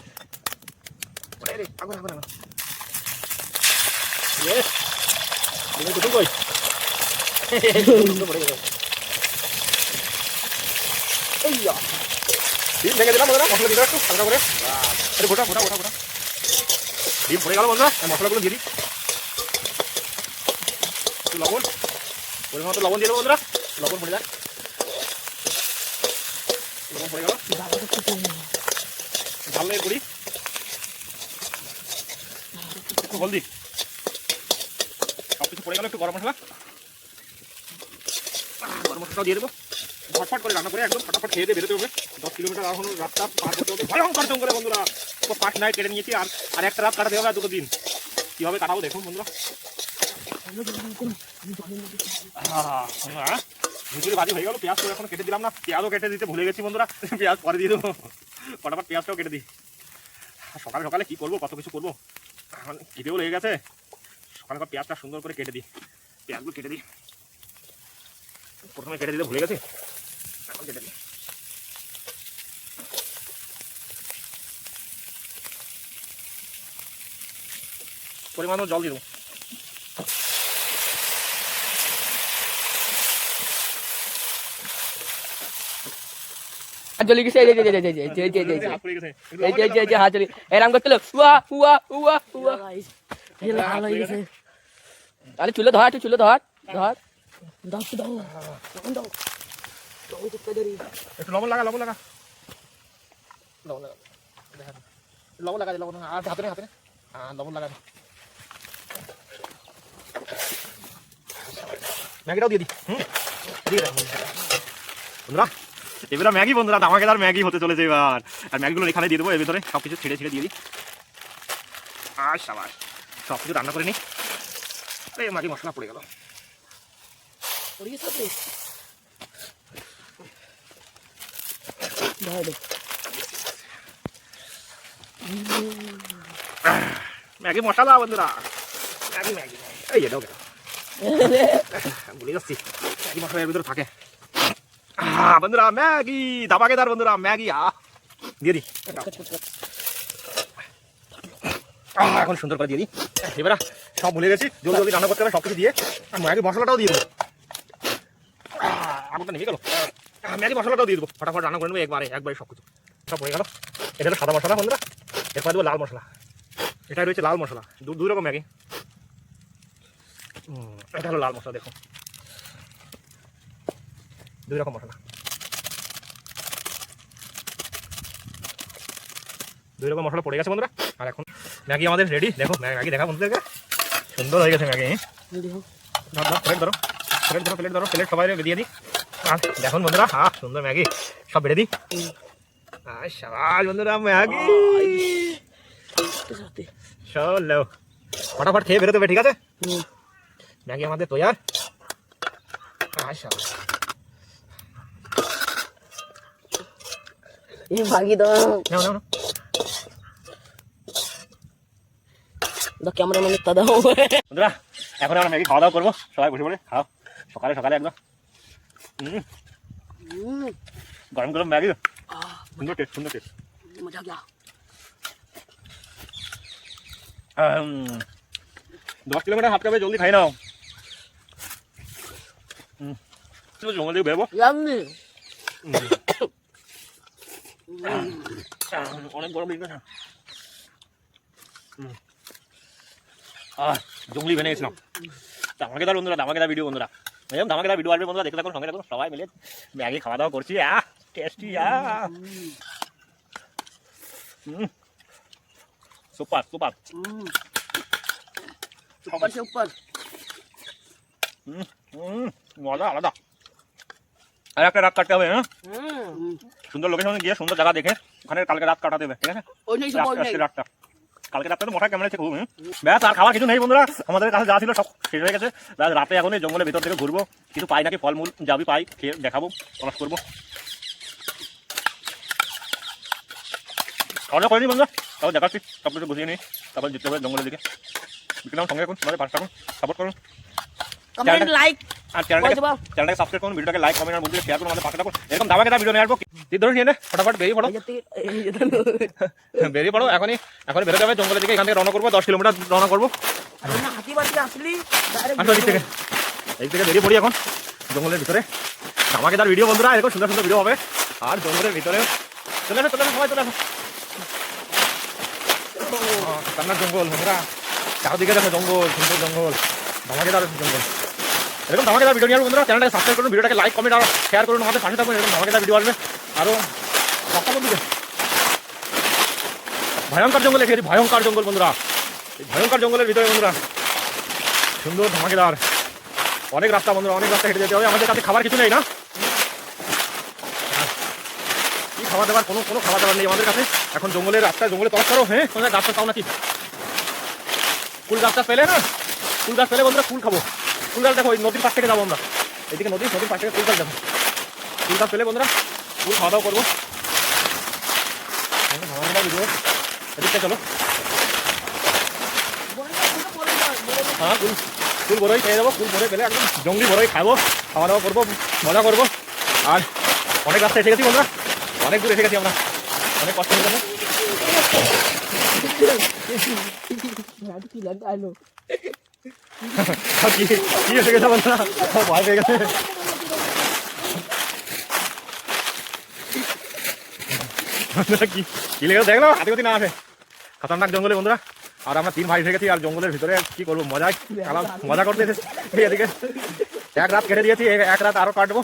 ডিম ভেঙে দিলাম বন্ধুরা, মশলা দিতে একটু হালকা করে। গোটা গোটা গোটা গোটা ডিম পড়ে গেল বন্ধুরা, মশলাগুলো দিয়ে দিই। একটু লবণ, পরিমাণ মতো লবণ দিয়ে দেবো বন্ধুরা, লবণ পড়ে যায়, লবণ পড়ে গেল। ঝালের গুঁড়ি, একটু হলদি, সবকিছু পড়ে গেল। একটু গরম মশলা, গরম মশলাটাও দিয়ে দেবো। ফটফট করে রান্না করে একদম ফটাফট খেয়ে দিয়ে বেরোতে হবে। 10 কিলোমিটার এখন রাস্তা পার করতে হবে, ভয়ঙ্কর জঙ্গলে বন্ধুরা। ফার্স্ট নাইট কেটে নিয়েছি, আর একটা রাত কাটাতে হবে, আর 2 দিন কীভাবে কাটাবো দেখুন বন্ধুরা। ভিতরে ভাজি হয়ে গেল, পেঁয়াজ তো এখন কেটে দিলাম না, পেঁয়াজও কেটে দিতে ভুলে গেছি বন্ধুরা, পেঁয়াজ পরে দিয়ে দেবো। ফটাফট পেঁয়াজটাও কেটে দিই। সকালে সকালে কী করবো, কত কিছু করবো, এখন খিদেও লেগে গেছে। সকালে পেঁয়াজটা সুন্দর করে কেটে দিই, পেঁয়াজগুলো কেটে দিই। প্রথমে কেটে দিতে ভুলে গেছি, এখন কেটে দিই। পরিমাণ জল দিয়ে দেবো। চলে গেছে, হাত চলে এরকম করছিল। তাহলে চুলে ধর, একটু চুলে ধর ধর। একটু লবণ লাগা, লবণ লাগা, লবণ লাগা, লবণ লাগা, লবণ আর হাতে হাতে লবণ লাগা। ম্যাগিটাও দিয়ে দিই। বন্ধুরা এবার ম্যাগি বন্ধুরা, ধামাকেদার ম্যাগি হতে চলেছে এবার। আর ম্যাগিগুলো এখানে দিয়ে দেবো, এর ভিতরে সব কিছু ছিঁড়ে ছিঁড়ে দিয়ে দিই। আর সাবাস, সব কিছু রান্না করে নিই। এই ম্যাগি মশলা পড়ে গেল, ম্যাগি মশলা বন্ধুরা, ম্যাগি ম্যাগি এই এটাও ভুলে যাচ্ছি, ম্যাগি মশলা এর ভিতরে থাকে বন্ধুরা। ম্যাগি ধামাকেদার বন্ধুরা, ম্যাগি দিয়ে দিই, এখন সুন্দর করে দিয়ে দিই। এবার সব ভুলে গেছি, জলদি জলদি রান্না করতে হবে সব কিছু দিয়ে। ম্যাগি মশলাটাও দিয়ে দেবো, আগুনটা নেমে গেল। ম্যাগি মশলাটাও দিয়ে দেবো, ফটাফট রান্না করে নেবো একবারে সব কিছু। সব হয়ে গেল। এটা হলো সাদা মশলা বন্ধুরা, এরপর দেবো লাল মশলা। এটা রয়েছে লাল মশলা, দুই রকম ম্যাগি। এটা হলো লাল মশলা, দেখো 2 রকম মশলা। দুই রকম মশলা পড়ে গেছে বন্ধুরা। আর এখন ম্যাগি আমাদের রেডি। দেখো ম্যাগি দেখা বন্ধুদেরকে, সুন্দর হয়ে গেছে ম্যাগি। প্লেট ধরো, প্লেট ধরো, প্লেট ধরো, প্লেট সবাই দিয়ে দিই। আর দেখুন বন্ধুরা, সুন্দর ম্যাগি সব বেড়ে দিই। শাবাশ বন্ধুরা, ম্যাগি চলো ফটাফট খেয়ে বেরোতে হবে, ঠিক আছে? ম্যাগি আমাদের তৈয়ার। শাবাশ, ভাগি দাও নাও নাও নাও। ক্যামেরা ম্যান দাদা বন্ধুরা এখন আমরা ম্যাগি খাওয়া দাওয়া করবো, সবাই বসে পড়ে খাও। সকালে সকালে একদম গরম গরম ম্যাগি, সুন্দর টেস্ট, সুন্দর টেস্ট। মজা গয়া 10 কিলোমিটার হাঁটতে হবে, জলদি খাই নাও। জঙ্গল থেকে বেরোবো, ইয়াম্মি অনেক গরম লেগে গেছে। জঙ্গলি বেনে গেছিলাম। ধামাকেদার বন্ধুরা, ধামাকেদার ভিডিও বন্ধুরা, এরকম ধামাকেদার ভিডিও আসবে বন্ধুরা, দেখতে থাকুন, সঙ্গে থাকুন, সবাই মিলে ম্যাগি খাওয়া দাওয়া করছি। Tasty, super super super super মজা আলাদা। আর একটা রাত কাটতে হবে, হ্যাঁ সুন্দর লোকেশনে গিয়ে সুন্দর জায়গা দেখে ওখানে কালকে রাত কাটাতে হবে, ঠিক আছে? রাতটা কালকে রাতটা তো মশাই ক্যামেরা খুব ব্যাস, আর খাওয়ার কিছু নেই বন্ধুরা, আমাদের কাছে যা ছিল সব শেষ হয়ে গেছে। রাতে এখন এই জঙ্গলের ভিতর থেকে ঘুরবো, কিছু পাই নাকি ফলমূল যাবি পাই খেয়ে দেখাবো, প্রকাশ করবো। খাওয়া দাওয়া করেনি বন্ধুরা, তারপর দেখাচ্ছি, সব কিছু বুঝিয়ে নিই, তারপর জিততে হবে জঙ্গলের দিকে। বিক্রম সঙ্গে এখন আমাদের পাশে থাকুন, সাপোর্ট করুন, কমেন্ট লাইক আর চ্যানেলটাকে সাবস্ক্রাইব করুন, ভিডিওটাকে লাইক কমেন্ট আর বন্ধুদের শেয়ার করুন, আমাদের পাশে থাকুন। এরকম ধামাকেদার ভিডিও নিয়ে আসবো। তীর ধরে নিয়ে নে, ফটাফট বেরিয়ে পড়ো, বেরিয়ে পড়ো। এখনই বেরোতে হবে জঙ্গলের দিকে, এখান থেকে রওনা করবো, 10 কিলোমিটার রওনা করবো। এই থেকে বেরিয়ে পড়ি এখন জঙ্গলের ভিতরে। ধামাকেদার ভিডিও বন্ধুরা, এরকম সুন্দর সুন্দর ভিডিও হবে। আর জঙ্গলের ভিতরে চলে আসো, চলে আসো, সবাই চলে আসো। কান্নার জঙ্গল বন্ধুরা, চারদিকে দেখো জঙ্গল, সুন্দর জঙ্গল, ধামাকেদার জঙ্গল। এরকম ধামাকেদার ভিডিও নিয়ে আসবো বন্ধুরা, চ্যানেলটাকে সাবস্ক্রাইব করুন, ভিডিওটাকে লাইক কমেন্ট আর শেয়ার করুন, আমাদের পাশে থাকুন। এরকম ধামাকেদার ভিডিও আসবে আরও রাস্তা বন্ধুকে। ভয়ঙ্কর জঙ্গলে এসেছি, ভয়ঙ্কর জঙ্গল বন্ধুরা, এই ভয়ঙ্কর জঙ্গলের ভিতরে বন্ধুরা সুন্দর ধামাকেদার অনেক রাস্তা বন্ধুরা, অনেক রাস্তা হেঁটে যেতে হবে। আমাদের কাছে খাবার কিছু নেই, না কি খাবার দাবার, কোনো খাবার দাবার নেই আমাদের কাছে। এখন জঙ্গলের রাস্তায় জঙ্গলে তলাশ করো। হ্যাঁ তোমাদের গাছটা পাও নাকি? ফুল গাছটা পেলে না, ফুল গাছ পেলে বন্ধুরা ফুল খাবো। ফুল গাছ দেখো, ওই নদীর পাশ থেকে যাবো আমরা, এইদিকে নদীর পাশ থেকে ফুল গাছ দেখো। ফুল গাছ পেলে বন্ধুরা ফুল খাওয়া দাওয়া করবো। এদিকটা চলো, হ্যাঁ ফুল বড়ই খেয়ে যাবো, ফুল বড়ই পেলে একদম জঙ্গলি বড়ই খাবো, খাওয়া দাওয়া করবো, মজা করবো। আর অনেক রাস্তা এসে গেছি বন্ধুরা, অনেক দূর এসে গেছি আমরা, অনেক কষ্ট হয়ে গেছে। কি এসে গেছে বন্ধুরা, ভয় পেয়ে গেছে। কি লেগে দেখলো হাতে গতি না আসে, খতরনাক জঙ্গলে বন্ধুরা। আর আমরা 3 ভাই এসে গেছি, আর জঙ্গলের ভিতরে কি করবো, মজা করতে এসেছি। এদিকে এক রাত কেটে দিয়েছি, এক রাত আরো কাটবো।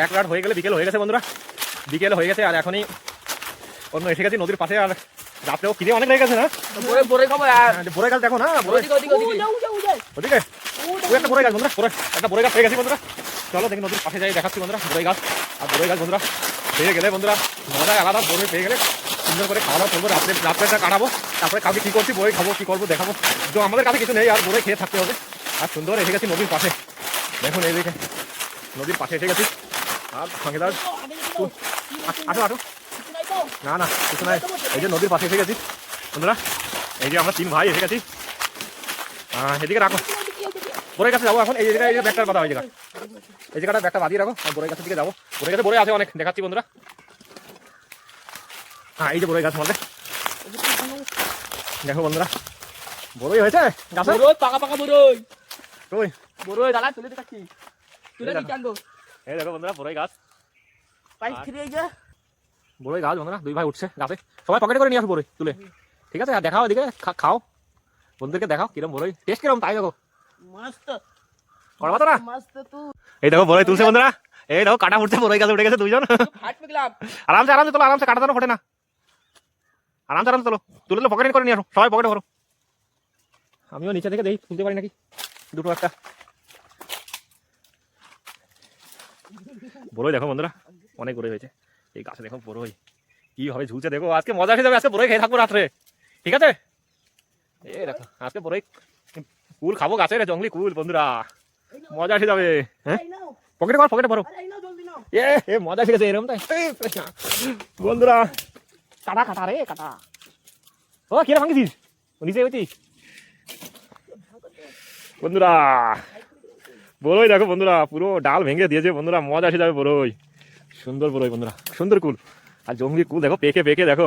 এক রাত হয়ে গেলে বিকেল হয়ে গেছে বন্ধুরা, বিকেল হয়ে গেছে। আর এখনই অন্য এসে গেছি নদীর পাশে, আর রাত্রেও খিদে অনেক লেগে গেছে। না বড়ই গাছ দেখো না, ওদিকে একটা বড়ই গাছ বন্ধুরা, একটা বড়ই গাছ পেয়ে গেছি বন্ধুরা। চলো দেখি নদীর পাশে যাই, দেখাচ্ছি বন্ধুরা বড়ই গাছ। আর বড়ই গাছ বন্ধুরা পেয়ে গেলে বন্ধুরা মজায় আলাদা, বড়ই পেয়ে গেলে সুন্দর করে খাওয়া দাওয়া করবো, রাত্রেটা কাটাবো। তারপরে কালকে কী করছি, বড়ই খাবো, কী করবো দেখাবো। তো আমাদের কাছে কিছু নেই, আর বড়ই খেয়ে থাকতে হবে। আর সুন্দর এসে গেছি নদীর পাশে, দেখুন এই দিকে নদীর পাশে এসে গেছি। আর সঙ্গে দাঁড় আটো না না কিছু নাই, এই যে নদীর পাশে এসে গেছি বন্ধুরা। এই যে আমরা 3 ভাই এসে গেছি। এদিকে রাখো, বড়ই গাছে যাবো এখন। এই জায়গায় এই ব্যাগটার বাধা, এই জায়গাটা ব্যাগটা বাঁধিয়ে রাখো, আর বড়ই গাছের দিকে যাবো। বড়ই গাছে বড়ই আছে অনেক, দেখাচ্ছি বন্ধুরা। এই যে বড়ই গাছ আমাদের দেখো বন্ধুরা, বড়ই হয়েছে গাছে, পাকা পাকা বড়ই, ওই বড়ই দাঁড়া তুলে দেখাচ্ছি, তুলে দিচ্ছি আনবো। এই দেখো বন্ধুরা বড়ই গাছ, পাইপ ফিরে এই যে বড়ই গাছ বন্ধুরা। 2 ভাই উঠছে গাছে, সবাই পকেটে করে নিয়ে আসো বড়ই তুলে, ঠিক আছে? আর দেখাও এদিকে, খাও বন্ধুদেরকে দেখাও কিরম বড়ই, টেস্ট কিরম তাই দেখো। মস্ত করবা তো না, মস্ত তু এই দেখো বড়ই তুলছে বন্ধুরা। এই দেখো কাটা উঠছে, বড়ই গাছে উঠে গেছে 2 জন। ফাট পেলাম, আরামসে তোলো, আরামসে, কাটা তো ফোটে না। আরামসে আরামসে তোলো, তুলে তো পকেটে করে নিয়ে আসো, সবাই পকেটে ভরো। আমিও নিচে থেকে দেখি তুলতে পারি নাকি দুটো একটা। বড়ই দেখো বন্ধুরা, অনেক বড়ই হয়েছে এই গাছে, দেখো বড়ই কি হবে ঝুলছে, দেখো আজকে মজা এসে যাবে, আজকে বড়ই খেয়ে থাকবো রাত্রে, ঠিক আছে? এই দেখো আজকে বড়ই কুল খাবো, গাছের জঙ্গলি কুল বন্ধুরা, মজা এসে যাবে। হ্যাঁ পকেটে কর, পকেটে ভরো, এ মজা এসে গেছে এরকম তাই বন্ধুরা। কাটা কাটা রে কাটা, ও কিরা ভাঙিস নিচে হইতিস বন্ধুরা। বড়ই দেখো বন্ধুরা, পুরো ডাল ভেঙে দিয়েছে বন্ধুরা, মজা এসে যাবে বড়ই, সুন্দর বড়ই বন্ধুরা, সুন্দর কুল। আর জঙ্গলি কুল দেখো পেকে পেকে দেখো,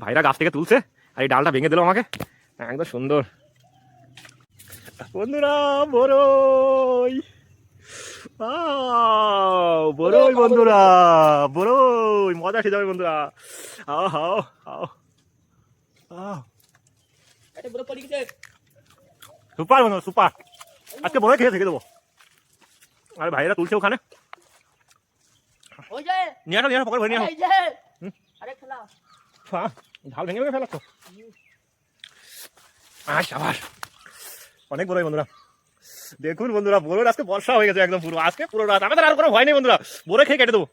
ভাইরা গাছ থেকে তুলছে আর এই ডালটা ভেঙে দিল আমাকে, একদম সুন্দর বন্ধুরা। বড়ই বড়ই বন্ধুরা, বড়ই মজা এসে যাবে বন্ধুরা। আও হাও আও সুপার বন্ধুরা, সুপার। আজকে বড়ই খেয়ে থেকে দেবো। আরে ভাইরা তুলছে ওখানে, নিয়ে আসো নিয়ে আসো, পকেট ভরে নিয়ে আসো। ঝাল ভেঙে ভেঙে ফেলাচ্ছ, আবার অনেক বড়ই বন্ধুরা। দেখুন বন্ধুরা, বড়ই আজকে বর্ষা হয়ে গেছে একদম পুরো, আজকে পুরো রাত আমাদের আর কোনো ভয় নেই বন্ধুরা, বড়ই খেয়ে কেটে দেবো।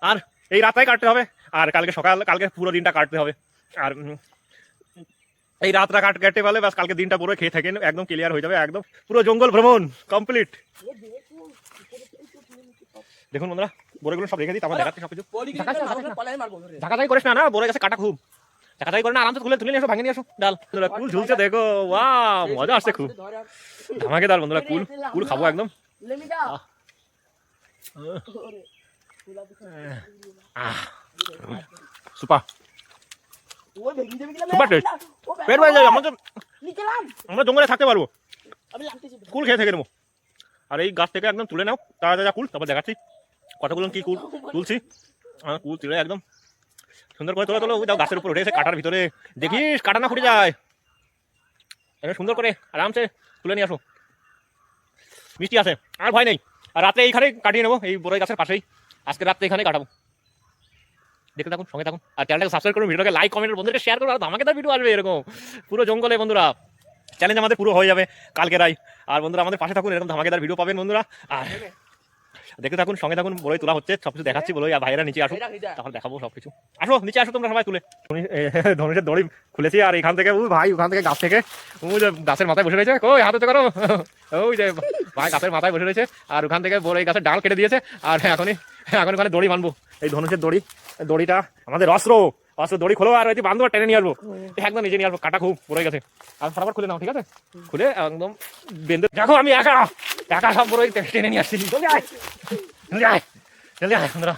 আর এই রাতটাই কাটতে হবে, আর কালকে সকাল, কালকে পুরো দিনটা কাটতে হবে। আর এই রাতটা কেটে পারলে বাস কালকে দিনটা পুরো খেয়ে থাকেন, একদম ক্লিয়ার হয়ে যাবে, একদম পুরো জঙ্গল ভ্রমণ কমপ্লিট। দেখুন বন্ধুরা, বড়ইগুলো সব রেখে দিই, তারপর দেখাচ্ছি সবকিছু। ঢাকাটাই করিস না, না বড়ই গাছে কাটা খুব, ঢাকাটাই করে না, আরামসে তুলে নিয়ে আসো, ভাঙে নিয়ে আসো ডাল। কুল ঝুলছে দেখো, ওয়াও মজা আসছে খুব, ধামাকেদার বন্ধুরা। কুল কুল খাবো একদম, সুপার সুপার টেস্ট, পেট ভরে যাবে। আমরা জঙ্গলে থাকতে পারবো, কুল খেয়ে থেকে নেবো। আর এই গাছ থেকে একদম তুলে নাও তাজা তাজা কুল, তারপর দেখাচ্ছি কতগুলো কি কুল তুলছি। কুল তুলে একদম সুন্দর করে তোলো তোলো, ওই গাছের উপর উঠে এসে কাটার ভিতরে দেখিস কাটা না ফুটে যায়, একদম সুন্দর করে আরামসে তুলে নিয়ে আসো। মিষ্টি আছে, আর ভয় নেই। আর রাতে এইখানেই কাটিয়ে নেবো, এই বড়ই গাছের পাশেই আজকে রাতে এখানেই কাটাবো। দেখতে থাকুন, সঙ্গে থাকুন, আর চ্যানেলটাকে সাবস্ক্রাইব করুন, ভিডিওকে লাইক কমেন্ট বন্ধুদের শেয়ার করুন, আর ধামাকেদার ভিডিও আসবে এরকম পুরো জঙ্গলে বন্ধুরা। চ্যালেঞ্জ আমাদের পুরো হয়ে যাবে কালকে রাই। আর বন্ধুরা আমাদের পাশে থাকুন, এরকম ধামাকেদার ভিডিও পাবেন বন্ধুরা। আর দেখতে থাকুন, সঙ্গে থাকুন, বড়ই তোলা হচ্ছে, সবকিছু দেখাচ্ছি বড়ই। আর ভাইরা নিচে আসো, তাহলে দেখাবো সবকিছু। আসো নিচে আসো তোমরা সবাই তুলে। ধনুষের দড়ি খুলেছি, আর এখান থেকে ওই ভাই ওখান থেকে গাছ থেকে ওই যে গাছের মাথায় বসে রয়েছে, ওই হাতে করো, ওই যে ভাই গাছের মাথায় বসে রয়েছে, আর ওখান থেকে বড়ই গাছের ডাল কেটে দিয়েছে। আর এখন ওখানে দড়ি বানবো, এই ধনুষের দড়ি, দড়িটা আমাদের অস্ত্র, অস্ত্র দড়ি খোলো, আর ওই বান্ধব টেনে নিয়ে আসবো, একদম নিজে নিয়ে আসবো। কাটা খুব পড়ে গেছে, আর ফটাফট খুলে নাও, ঠিক আছে? খুলে একদম বেঁধে দেখো, আমি একা একা সব বড়ই টেনে নিয়ে আসছি। জলদি আয় জলদি আয় জলদি আয় বন্ধুরা,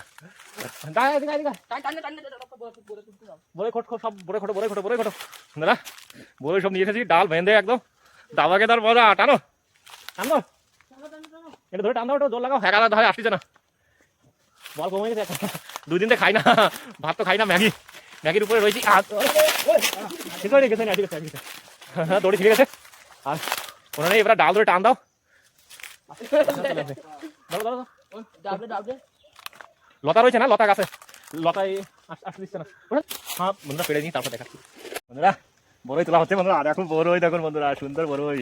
বড়ই খোট সব, বড়ই খোটো বড়ই খোটো বড়ই খোটো বন্ধুরা, বড়ই সব নিয়ে এসেছি, ডাল বেঁধে একদম দাবাকেদার মজা। টানো টানো, এটা ধরে টান দাও, ওটা জোর লাগাও, একা ধরে আসছে না, বল কমে গেছে। 2 দিন থেকে খাই না ভাত, তো খাই না, ম্যাগি, ম্যাগির উপরে রয়েছি। দড়ি ছিঁড়ে গেছে, আর কোনো নেই, এবার ডাল ধরে টান দাও। লতা রয়েছে না, লতা গাছে, লতায় আসতে দিচ্ছে না। হ্যাঁ বন্ধুরা, পেড়ে নিই, তারপর দেখাচ্ছি বন্ধুরা। বড়ই তোলা হচ্ছে বন্ধুরা, আর এখন বড়ই দেখুন বন্ধুরা, সুন্দর বড়ই,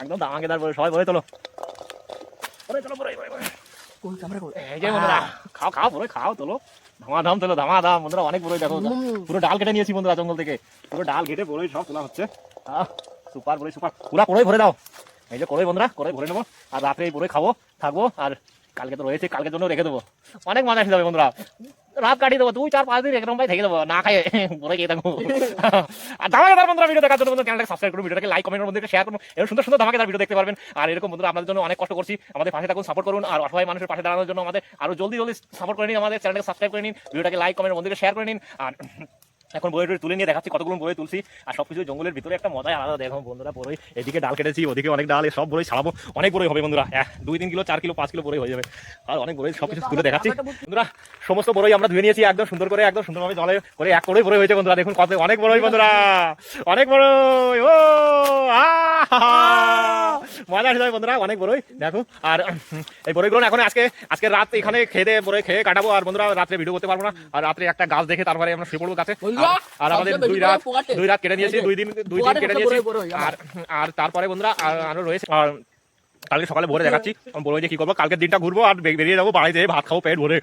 একদম দামাকেদার বড়ই। সবাই বড়ই তোলো, বড়ই তোলো, বড়ই বড়ই। এই যে বন্ধুরা, খাও খাও বড়ই খাও, তোলো, ধামাধাম তোলো, ধামাধাম বন্ধুরা। অনেক বড়ই দেখো, পুরো ডাল কেটে নিয়েছি বন্ধুরা জঙ্গল থেকে, পুরো ডাল কেটে বড়ই সব তোলা হচ্ছে। সুপার বড়ই, সুপার, পুরা কড়াই ভরে দাও। এই যে কড়াই বন্ধুরা, কড়াই ভরে নেবো, আর রাতে এই বড়ই খাবো থাকবো। আর কালকে তো রয়েছে, কালকের জন্য রেখে দেবো, অনেক মজা এসে যাবে বন্ধুরা। রাত কাটিয়ে দেবো, 2-4-5 দিন এরকম ভাই থেকে দেবো, না খাই বড়ই খেয়ে থাকবো। আর ধামাকেদার বন্ধুরা ভিডিও দেখার জন্য চ্যানেলটাকে সাবস্ক্রাইব করুন, ভিডিওটাকে লাইক কমেন্টের মধ্যে শেয়ার করুন, এরকম সুন্দর সুন্দর ধামাকেদার ভিডিও দেখতে পারবেন। আর এরকম বন্ধুরা আপনাদের জন্য অনেক কষ্ট করছি, আমাদের পাশে থাকুন, সাপোর্ট করুন। আর অসহায় মানুষের পাশে দাঁড়ানোর জন্য আমাদের আরো জলদি জলদি সাপোর্ট করে নিন, আমাদের চ্যানেলটাকে সাবস্ক্রাইব করে নিন, ভিডিওটাকে লাইক কমেন্টের মধ্যে শেয়ার করে নিন। আর এখন বড়ই তুলে নিয়ে দেখাচ্ছি, কতগুলো বড়ই তুলছি, আর সবকিছু জঙ্গলের ভিতরে একটা মজাই আলাদা। দেখো বন্ধুরা, বড়ই এদিকে ডাল কেটেছি, ওদিকে অনেক ডাল, সব বড়ই ছাড়াবো, অনেক বড়ই হবে বন্ধুরা, 2-3 কিলো 4 কিলো 5 কিলো বড়ই হয়ে যাবে। আর অনেক বড়ই সবকিছু তুলে দেখাচ্ছি বন্ধুরা। সমস্ত বড়ই আমরা ধুয়ে নিয়েছি একদম সুন্দর করে, একদম সুন্দরভাবে জলে করে এক করেই বড়ই হয়েছে বন্ধুরা। দেখুন কত অনেক বড়ই বন্ধুরা, অনেক বড়ই। ও মজা আসে যাবে বন্ধুরা, অনেক বড়ই দেখো। আর এই বড়ইগুলো এখন আজকে রাত এখানে বড়ই খেয়ে কাটাবো। আর বন্ধুরা রাত্রে ভিডিও করতে পারবো না, আর রাত্রে একটা গাছ দেখে তারপরে আমরা শুয়ে পড়বো গাছে। আর আমাদের দুই রাত কেটে নিয়েছি, দুই দিন কেটে নিয়েছি। আর তারপরে বন্ধুরা আরো রয়েছে। আর কালকে সকালে ভোরে দেখাচ্ছি বড়ই যে কি করবো। কালকের দিনটা ঘুরবো আর বেরিয়ে যাবো বাড়িতে, ভাত খাবো পেট ভরে।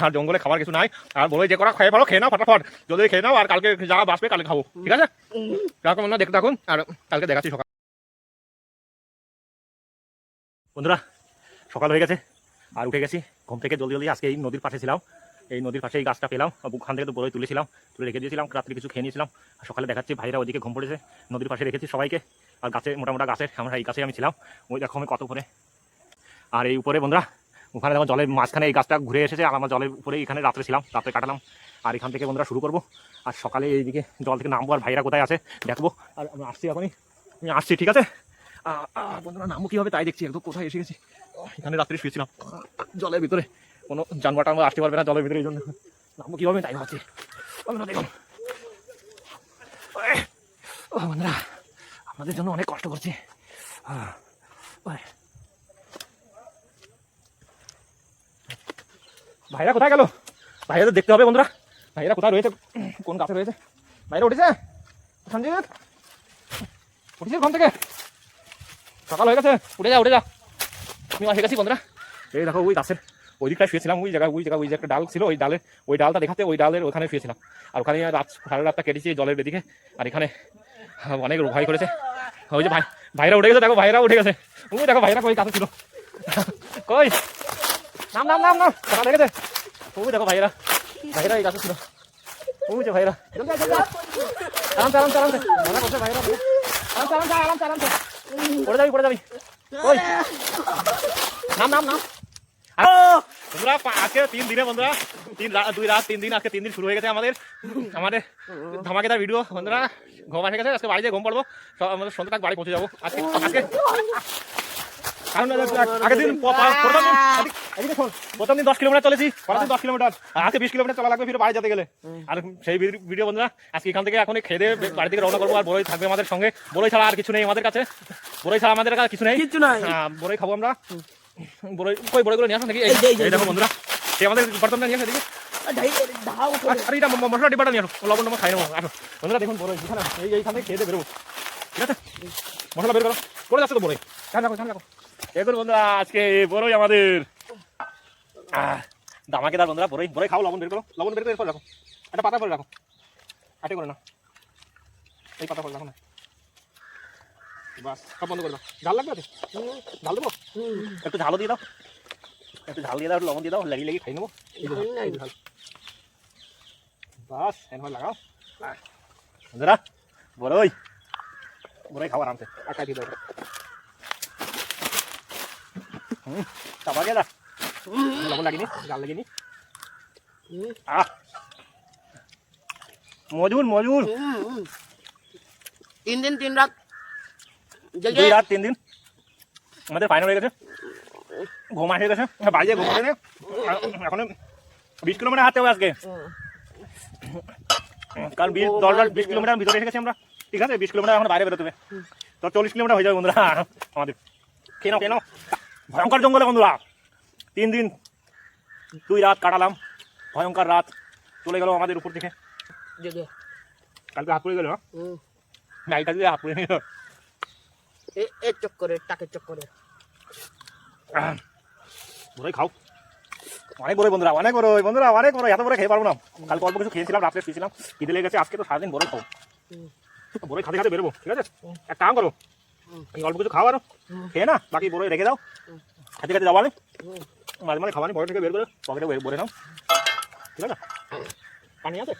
আর জঙ্গলে খাবার কিছু নাই। আর বড়ই যে করা খেয়ে পারো খেয়ে নাও ফটাফট, যদি খেয়ে নাও। আর কালকে যা বাঁচবে কালকে খাবো, ঠিক আছে? কালকে বন্ধুরা দেখতে থাকুন, আর কালকে দেখাচ্ছি সকাল। বন্ধুরা সকাল হয়ে গেছে আর উঠে গেছি ঘুম থেকে জলদি। আজকে এই নদীর পাশে ছিলাম, এই নদীর পাশে এই গাছটা পেলাম, ওখান থেকে তো বড়ই তুলেছিলাম, তুলে রেখে দিয়েছিলাম। রাত্রে কিছু খেয়ে নিয়েছিলাম। আর সকালে দেখাচ্ছি ভাইরা ওদিকে ঘুম পড়েছে, নদীর পাশে রেখেছি সবাইকে। আর গাছে মোটা গাছের, আমরা এই গাছে আমি ছিলাম, ওই দেখো আমি কত উপরে। আর এই উপরে বন্ধুরা ওখানে দেখো জলের মাঝখানে এই গাছটা ঘুরে এসেছে, আর আমার জলের উপরে এখানে রাত্রে ছিলাম, রাত্রে কাটালাম। আর এখান থেকে বন্ধুরা শুরু করবো। আর সকালে এইদিকে জল থেকে নামবো, আর ভাইরা কোথায় আছে দেখবো। আর আমি আসছি এখনই, আমি আসছি, ঠিক আছে? বন্ধুরা নামবো কীভাবে তাই দেখছি, একদম কোথায় এসে গেছি। এখানে রাত্রে শুয়েছিলাম জলের ভিতরে, কোনো যানবাহন আমরা আসতে পারবে না জলের ভিতরে, এই জন্য নামবো কীভাবে তাই ভাবছি। বন্ধুরা দেখুন, বন্ধুরা আপনাদের জন্য অনেক কষ্ট করছি। ভাইরা কোথায় গেল? ভাইরা দেখতে হবে বন্ধুরা, ভাইরা কোথায় রয়েছে, কোন গাছে রয়েছে। ভাইরা উঠেছে? সঞ্জিত উঠেছিস ঘুম থেকে? সকাল হয়ে গেছে, উঠে যা। আমি এসে গেছি বন্ধুরা। এই দেখো ওই গাছের ওই দিকটায় শুয়েছিলাম, ওই যে একটা ডাল ছিল, ওই ডালটা দেখাতে ওই ডালের ওখানে শুয়েছিলাম। আর ওখানে সাড়ে রাতটা কেটেছি জলের বেদিকে। আর এখানে অনেক ভয় করেছে। ওই যে ভাইরা উঠে গেছে, দেখো ভাইরা উঠে গেছে। ওই দেখো ভাইরা কই গাছে ছিল, কই নাম সকাল হয়ে গেছে। ওই দেখো ভাইরা এই গাছে ছিল, ওই যে ভাইরা। আরামসে মনে করছে ভাইরা, আরামসে পড়ে যাবি। ওই নাম বন্ধুরা, আজকে 3 দিনে বন্ধুরা 2 রাত 3 দিন, আজকে 3 দিন শুরু হয়ে গেছে আমাদের ধামাকেদার ভিডিও। বন্ধুরা ঘুম এসে গেছে, আজকে বাড়িতে ঘুম পড়বো, সব আমাদের সন্ধ্যা তাক বাড়ি পৌঁছে যাবো আজকে। কারণ আগের দিন প্রথম দিন 10 কিলোমিটার চলেছি, পরের দিন 10 কিলোমিটার, আজকে 20 কিলোমিটার চলা লাগবে ফিরে বাড়ি যেতে গেলে। আর সেই ভিডিও বন্ধুরা আজকে এখান থেকে এখন খেয়ে বাড়ি থেকে রওনা করবো। আর বড়ই থাকবে আমাদের সঙ্গে, বড়ই ছাড়া আর কিছু নেই আমাদের কাছে, বড়ই ছাড়া আমাদের কাছে কিছু নেই। বড়ই খাবো আমরা, বড়ইগুলো নিয়ে আসো নাকি? এই দেখো বন্ধুরা, সে আমাদের বর্তমানে নিয়ে আসে দেখি। এটা মশলা ডিব্বাটা নিয়ে আসো, লবণ খাই নেবো। আসো বন্ধুরা দেখুন বড়ই এইখান থেকে খেয়ে বেরোবো, ঠিক আছে? মশলা বের করো, করে যাচ্ছে তো বড়ই, রাখো। দেখুন বন্ধুরা আজকে বড়ই আমাদের ধামাকেদার। বন্ধুরা বড়ই খাও, লবণ বের করে রাখো, একটা পাতা করে রাখো, আটে করে না, এই পাতা করে রাখো না, বাস সব বন্ধ করে দাও। ঝাল লাগবে? ঝাল দেবো, একটু ঝালও দিয়ে দাও, একটু লবণ দিয়ে দাও, লেগে খাই নেবো। বাস এখন লাগাও বন্ধুরা, বড়ই খাও আরামসে, আঁকা দিয়ে দাও। চাপা গেলা, লবণ লাগেনি, জাল লাগেনি। মজুর 3 দিন 3 রাত, 2 রাত 3 দিন আমাদের ফাইনাল হয়ে গেছে। ঘুম এসে গেছে, বাড়িতে ঘুম পড়ে এখন 20 কিলোমিটার হাঁটতে হবে আজকে, কারণ 20 কিলোমিটার ভিতরে এসে গেছি আমরা, ঠিক আছে? 20 কিলোমিটার এখন বাইরে বেরোতে হবে, তো 40 কিলোমিটার হয়ে যাবে বন্ধুরা আমাদের। খেয়ে নাও, ভয়ঙ্কর জঙ্গলে বন্ধুরা 3 দিন 2 রাত কাটালাম, ভয়ঙ্কর রাত চলে গেল আমাদের উপর থেকে। কালকে হাত পড়ে গেল, নাইটা দিয়ে হাত পড়ে নিল টাকের চক্করে। বড়ই খাও, অনেক বড়ই বন্ধুরা, অনেক বড়ই এত বড় খেয়ে পারবো না। কালকে অল্প কিছু খেয়েছিলাম, রাত্রে শুয়েছিলাম, খিদে লেগে গেছে। আজকে তো সারাদিন বড়ই খাও, বড়ই খাতে বেরোবো, ঠিক আছে? এক কাম করো, এই অল্প কিছু খাও, আর খেয়ে না বাকি বড়ই রেখে দাও, খেতে যাবো আমি মাঝে খাওয়ানি, বড় থেকে বের করে পকেটে ভরে নাও, ঠিক আছে? পানি আছে,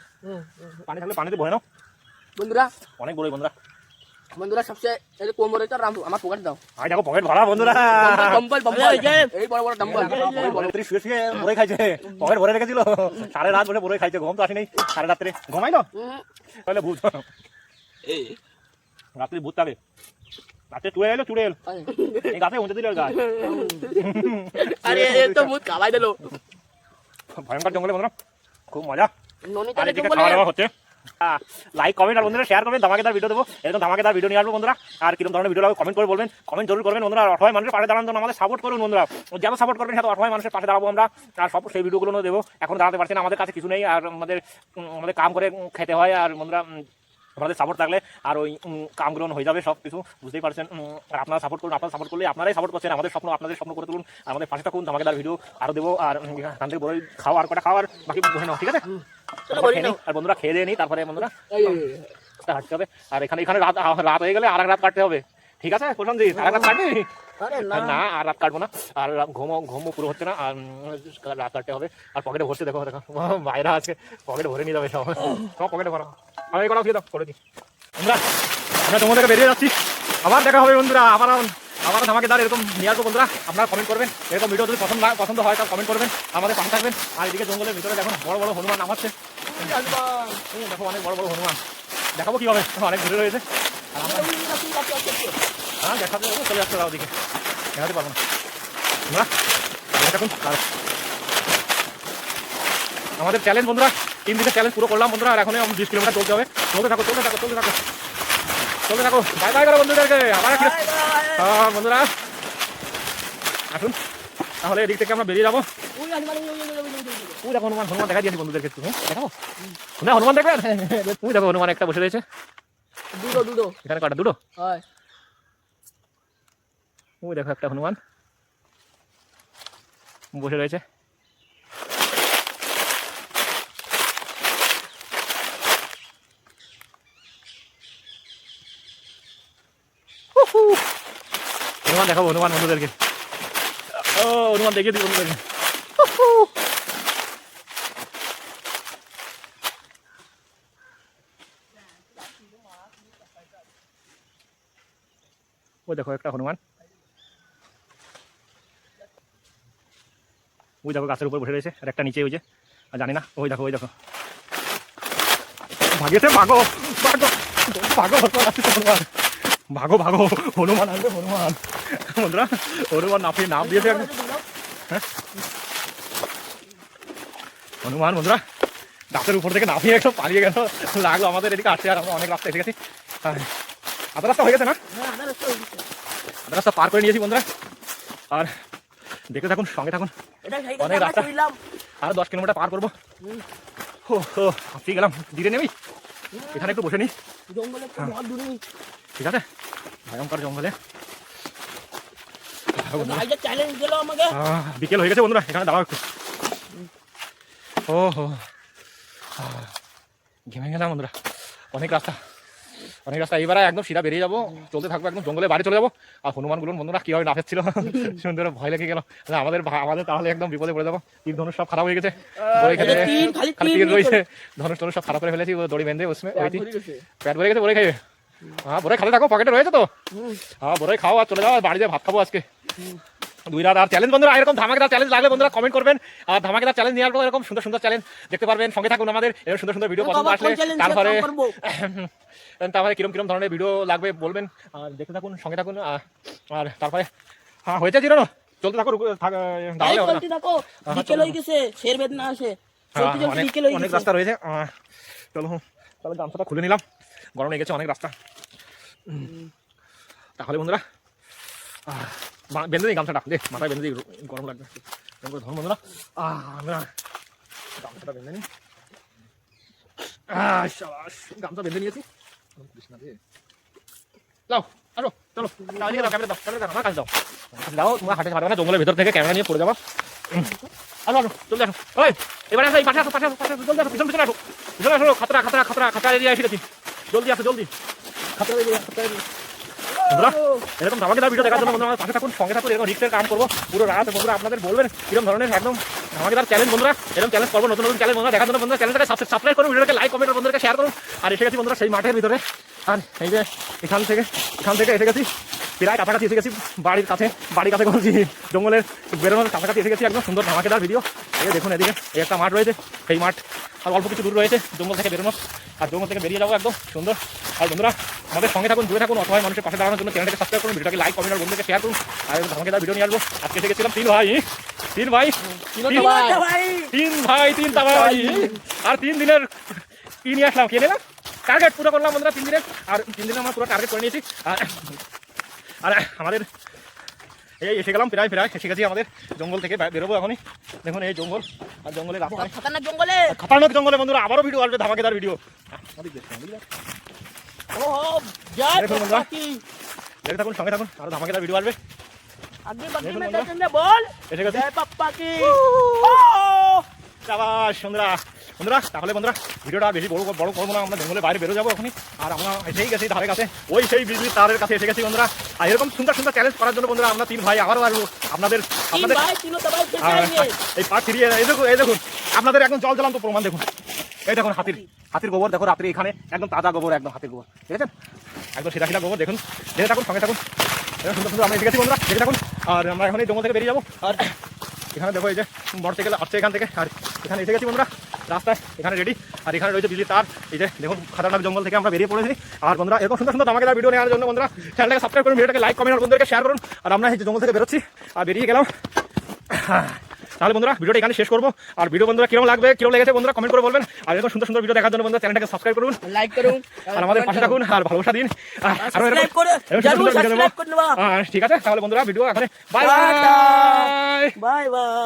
পানি থাকলে পানিতে ভরে নাও বন্ধুরা। অনেক বড়ই বন্ধুরা সবচেয়ে কম বড় এটা আমার পকেট দাও। আই দেখো পকেট ভরা বন্ধুরা, এই বড় ডাম্বল শুয়ে বড়ই খাইছে, পকেট ভরে রেখেছিল, সারা রাত বসে বড়ই খাইছে, ঘুম তো আসেনি, সারা রাত্রে ঘুমাইলো, তাহলে ভূত রাত্রে ভূত থাকে, রাত্রে চুড়ে এলো এই গাছে উঁচে দিল গাছ। আরে তো ভূত খাওয়াই দিল, ভয়ঙ্কর জঙ্গলে বন্ধুরা খুব মজা। আর এদিকে খাওয়া দাওয়া হচ্ছে, লাইক কমেন্ট আর বন্ধুরা শেয়ার করবেন, ধামাকেদার ভিডিও দেবো, এরকম ধামাকেদার ভিডিও নিয়ে আসবো বন্ধুরা। আর কিরকম ধরনের ভিডিও লাগবে কমেন্ট করে বলবেন, কমেন্ট জরুর করবেন বন্ধুরা। আর অসহায় মানুষের পাশে দাঁড়ানোর জন্য আমাদের সাপোর্ট করুন বন্ধুরা, যত সাপোর্ট করবেন সেটা অসহায় মানুষের পাশে দাঁড়াবো আমরা। আর সব সেই ভিডিওগুলো দেবো, এখন দাঁড়াতে পারছি না, আমাদের কাছে কিছু নেই, আর আমাদের কাম করে খেতে হয়। আর বন্ধুরা আপনাদের সাপোর্ট থাকলে আর ওই কামগুলো হয়ে যাবে সব কিছু, বুঝতেই পারছেন। আর আপনারা সাপোর্ট করুন, আপনারা সাপোর্ট করলে আপনারাই সাপোর্ট করছেন আমাদের স্বপ্ন, আপনাদের স্বপ্ন করে তুলুন। আর আমাদের পাশে থাকুন, ধামাকেদার ভিডিও আরও দেবো। আর এখান থেকে বড়ই খাওয়া, আর কটা খাওয়ার বাকি বসে নাও, ঠিক আছে? আর বন্ধুরা খেয়ে দিয়ে নিই, তারপরে বন্ধুরা হাঁটতে হবে। আর এখানে রাত হয়ে গেলে আর এক রাত কাটতে হবে, ঠিক আছে প্রশান্তজিৎ? আর এক রাত কাটবি না? আর রাত কাটবো না, আর ঘুমও পুরো হচ্ছে না, আর রাত কাটতে হবে। আর পকেটে ভরছে, দেখো দেখো বাইরে আজকে পকেটে ভরে নিয়ে যাবে সব, সব পকেটে ভরা। আমি এই কটা দিয়ে দাও, করে দিই। আমরা তোমার থেকে বেরিয়ে যাচ্ছি, আবার দেখা হবে বন্ধুরা, আবার ধামাকেদার এরকম নিয়ে আসবো বন্ধুরা। আপনারা কমেন্ট করবেন, এরকম ভিডিও যদি পছন্দ হয় তার কমেন্ট করবেন, আমাদের পাশে থাকবেন। আর এদিকে জঙ্গলের ভিতরে দেখুন বড় বড় হনুমান নামাচ্ছে, দেখো অনেক বড় বড় হনুমান, দেখাবো কি হবে, অনেক ঘুরে রয়েছে। আর আমরা হ্যাঁ দেখাতে চলে যাচ্ছে, ওদিকে দেখাতে পারবো না। দেখুন আমাদের চ্যালেঞ্জ বন্ধুরা, 3 দিনের চ্যালেঞ্জ পুরো করলাম বন্ধুরা। আর এখন 20 কিলোমিটার চলতে হবে, চলতে থাকো চলতে থাকো চলতে থাকো চলতে থাকো। বাই বাই করো বন্ধুদেরকে, আবার বন্ধুরা আসুন তাহলে এদিক থেকে আমরা বেরিয়ে যাবো। তুই দেখো হনুমান দেখা দিয়েছি বন্ধুদেরকে, তুমি দেখাবো না? হনুমান দেখবেন, তুমি দেখো হনুমান একটা বসে রয়েছে, দুটো এখানে কটা, দুটো ওই দেখো একটা হনুমান বসে রয়েছে। হনুমান দেখাবো, হনুমান বন্ধুদেরকে, ও হনুমান দেখিয়ে দিই বন্ধুদেরকে। ওই দেখো একটা হনুমান, ওই দেখো গাছের উপর বসে রয়েছে, আর একটা নিচে, ওই যে জানি না, ওই দেখো ভাগিয়েছে, ভাগো ভাগো ভাগো হনুমান, ভাগো ভাগো হনুমান আসবে, হনুমান বন্ধুরা, হনুমান নাপিয়ে নাম দিয়েছে হনুমান বন্ধুরা, গাছের উপর থেকে নাপিয়ে একটু পালিয়ে গেল, লাগলো আমাদের এদিকে আসছে। আর আমরা অনেক রাস্তা এসে গেছি, আধা রাস্তা হয়ে গেছে না? আধা রাস্তা পার করে নিয়েছি বন্ধুরা। আর দেখতে থাকুন, সঙ্গে থাকুন, অনেক রাস্তা, আরো 10 কিলোমিটার পার করবো। হাঁপিয়ে গেলাম, ধীরে নেবি, এখানে একটু বসে নি, ঠিক আছে? ভয়ঙ্কর জঙ্গলে বিকেল হয়ে গেছে বন্ধুরা, এখানে দাঁড়াও একটু। ঘেমে গেলাম বন্ধুরা, অনেক রাস্তা। এইবার একদম সিধা বেরিয়ে যাবো, চলতে থাকবো একদম জঙ্গলে, বাড়ি চলে যাবো। আর হনুমানগুলো বন্ধুরা কিভাবে নাফের ছিল, সুন্দর ভয় লেগে গেল, আমাদের তাহলে একদম বিপদে পড়ে যাবো। তীর ধনুষ সব খারাপ হয়ে গেছে, তীর রয়েছে, ধনুষ টনুষ সব খারাপ করে ফেলেছি, দড়ি বেঁধে ওসমে পেট ভরে গেছে, বড়ে খাইবে। হ্যাঁ বড়ে খাতে থাকো, পকেটে রয়েছে তো, হ্যাঁ বড়ে খাও আর চলে যাও, বাড়ি যেয়ে ভাত খাবো আজকে 2 রাত। আর চ্যালেঞ্জ বন্ধুরা, এরকম ধামাকেদার চ্যালেঞ্জ লাগলে বন্ধুরা কমেন্ট করবেন, আর ধামাকেদার চ্যালেঞ্জ নিয়ে আসবো, এরকম সুন্দর সুন্দর চ্যালেঞ্জ দেখতে পারবেন। সঙ্গে থাকুন আমাদের, এরকম সুন্দর সুন্দর ভিডিও পছন্দ আসলে তারপরে কিরম ধরনের ভিডিও লাগবে বলবেন, আর দেখতে থাকুন, সঙ্গে থাকুন। আর তারপরে হ্যাঁ হয়েছে জিরো, চলতে থাকো, অনেক রাস্তা রয়েছে। চলো তাহলে গামছাটা খুলে নিলাম, গরম লেগেছে অনেক রাস্তা। তাহলে বন্ধুরা বেঁধে দিই গামছাটা, দে মাথায় বেঁধে দিই, গরম লাগবে, ধরুন বন্ধুরা গামছাটা বেঁধে নিই। গামছা বেঁধে নিয়েছি, যাও আসো, চলো আমার কাছে যাও, তোমার হাটে হাঁটে না, জঙ্গলের ভিতর থেকে ক্যামেরা নিয়ে পড়ে যাবো। আসো আসো চলতে আসো, ওই এবারে আসো, এই পাশে আসো, জলদি আসো, পিছনে আসো, পিছনে আসো, খাতরা এরিয়া এসে গেছি, জলদি আসো, জলদি খাতরা এরিয়া। বন্ধুরা এরকম ধামাকেদার ভিডিও দেখার জন্য বন্ধুরা আমার পাশে থাকুন, সঙ্গে থাকুন, এরকম রিক্সের কাম করবো পুরো রাত বন্ধুরা। আপনাদের বলবেন কিরকম ধরনের একদম ধামাকেদার চ্যালেঞ্জ বন্ধুরা, এরকম চ্যালেঞ্জ করবো, নতুন নতুন চ্যালেঞ্জ বন্ধুরা দেখার জন্য বন্ধুরা চ্যানেলটাকে সাবস্ক্রাইব করুন, ভিডিওটাকে লাইক কমেন্ট বন্ধুদেরকে শেয়ার করুন। আর এসে গেছি বন্ধুরা সেই মাঠের ভিতরে, আর এই যে এখান থেকে এসে গেছি, প্রায় কাছাকাছি এসে গেছি, বাড়ির কাছে করছি, জঙ্গলের বেরোনোর কাছাকাছি এসে গেছি, একদম সুন্দর ধামাকেদার ভিডিও। এই দেখুন এদিকে এই একটা মাঠ রয়েছে, সেই মাঠ আর অল্প কিছু দূর রয়েছে জঙ্গল থেকে বেরোনো, আর জঙ্গল থেকে বেরিয়ে যাবো একদম সুন্দর। আর বন্ধুরা আমাদের সঙ্গে থাকুন, দূরে থাকুন, অসহায় মানুষের পাশে দাঁড়ানোর জন্য চ্যানেলটাকে সাবস্ক্রাইব করুন, ভিডিওটাকে লাইক কমেন্ট আর বন্ধুদেরকে শেয়ার করুন। আর ধামাকেদার ভিডিও নিয়ে আসবো। আজকে এসে গেছিলাম 3 ভাই, আর 3 দিনের কি নিয়ে আসলাম কে নিলাম টার্গেট পুরো করলাম বন্ধুরা 3 দিনের আর 3 দিনে আমরা পুরো টার্গেট করে নিয়েছি আর আমাদের এই এসে গেলাম প্রায় এসে গেছি আমাদের জঙ্গল থেকে বেরোবো এখনই দেখুন এই জঙ্গল আর জঙ্গলের রাস্তায় খতরনাক জঙ্গলে খতরনাক জঙ্গলে বন্ধুরা আবারও ভিডিও আসবে ধামাকেদার ভিডিও ও জয় দেখুন বন্ধুরা। পাখি দেখে থাকুন সঙ্গে থাকুন আরো ধামাকেদার ভিডিও আসবে আগে বাকি দেখুন মে বন্ধুরা। চন্দ্র বল এসে গেছে জয় পাখি শাবাশ বন্ধুরা তাহলে বন্ধুরা ভিডিওটা বেশি বড় করবো না আমরা জঙ্গলের বাইরে বেরো যাবো এখনই আর আমরা এসেই গেছি ধারে কাছে ওই সেই বিজলির তারের কাছে এসে গেছি বন্ধুরা আর এরকম সুন্দর সুন্দর চ্যালেঞ্জ করার জন্য বন্ধুরা আমরা 3 ভাই আবারও আসবো আপনাদের তিন ভাই তিনও দবাই ফিরে আর যাएंगे এই পার্ট 3 এই দেখুন আপনাদের একদম জল জ্বলান্ত প্রমাণ দেখুন এই দেখুন হাতির গোবর দেখো রাত্রি এখানে একদম তাজা গোবর একদম হাতির গোবর ঠিক আছে একদম সিধা গোবর দেখুন দেখে থাকুন সঙ্গে থাকুন এরকম সুন্দর সুন্দর আমরা এসে গেছি বন্ধুরা দেখে থাকুন আর আমরা এখন এই জঙ্গল থেকে বেরিয়ে যাবো আর এখানে দেখো এই যে মোটরসাইকেল আসছে এখান থেকে আর এখানে এসে গেছি বন্ধুরা রাস্তায় এখানে রেডি আর এখানে রয়েছে বিজলি তার এই যে দেখুন খাতারনাক জঙ্গল থেকে আমরা বেরিয়ে পড়েছি আর বন্ধুরা এরকম সুন্দর সুন্দর আমাকে ভিডিও নেওয়ার জন্য বন্ধুরা চ্যানেলটাকে সাবস্ক্রাইব করুন ভিডিওটাকে লাইক কমেন্ট আর বন্ধুদেরকে শেয়ার করুন আর আমরা এই যে জঙ্গল থেকে বেরোচ্ছি আর বেরিয়ে গেলাম তাহলে বন্ধুরা ভিডিওটা এখানে শেষ করবো আর ভিডিও বন্ধুরা কিরকম লেগেছে বন্ধুরা কমেন্ট করে বলবেন আর এরকম সুন্দর সুন্দর ভিডিও দেখার জন্য বন্ধুরা চ্যানেলটাকে সাবস্ক্রাইব করুন লাইক করুন আর আমাদের পাশে থাকুন আর ভালোবাসা দিন আরো সাবস্ক্রাইব করে এরকম সুন্দর জরুর সুন্দর ভিডিও দেবো সাবস্ক্রাইব করে নেবা ঠিক আছে তাহলে বন্ধুরা ভিডিও এখানে bye tata. Bye bye by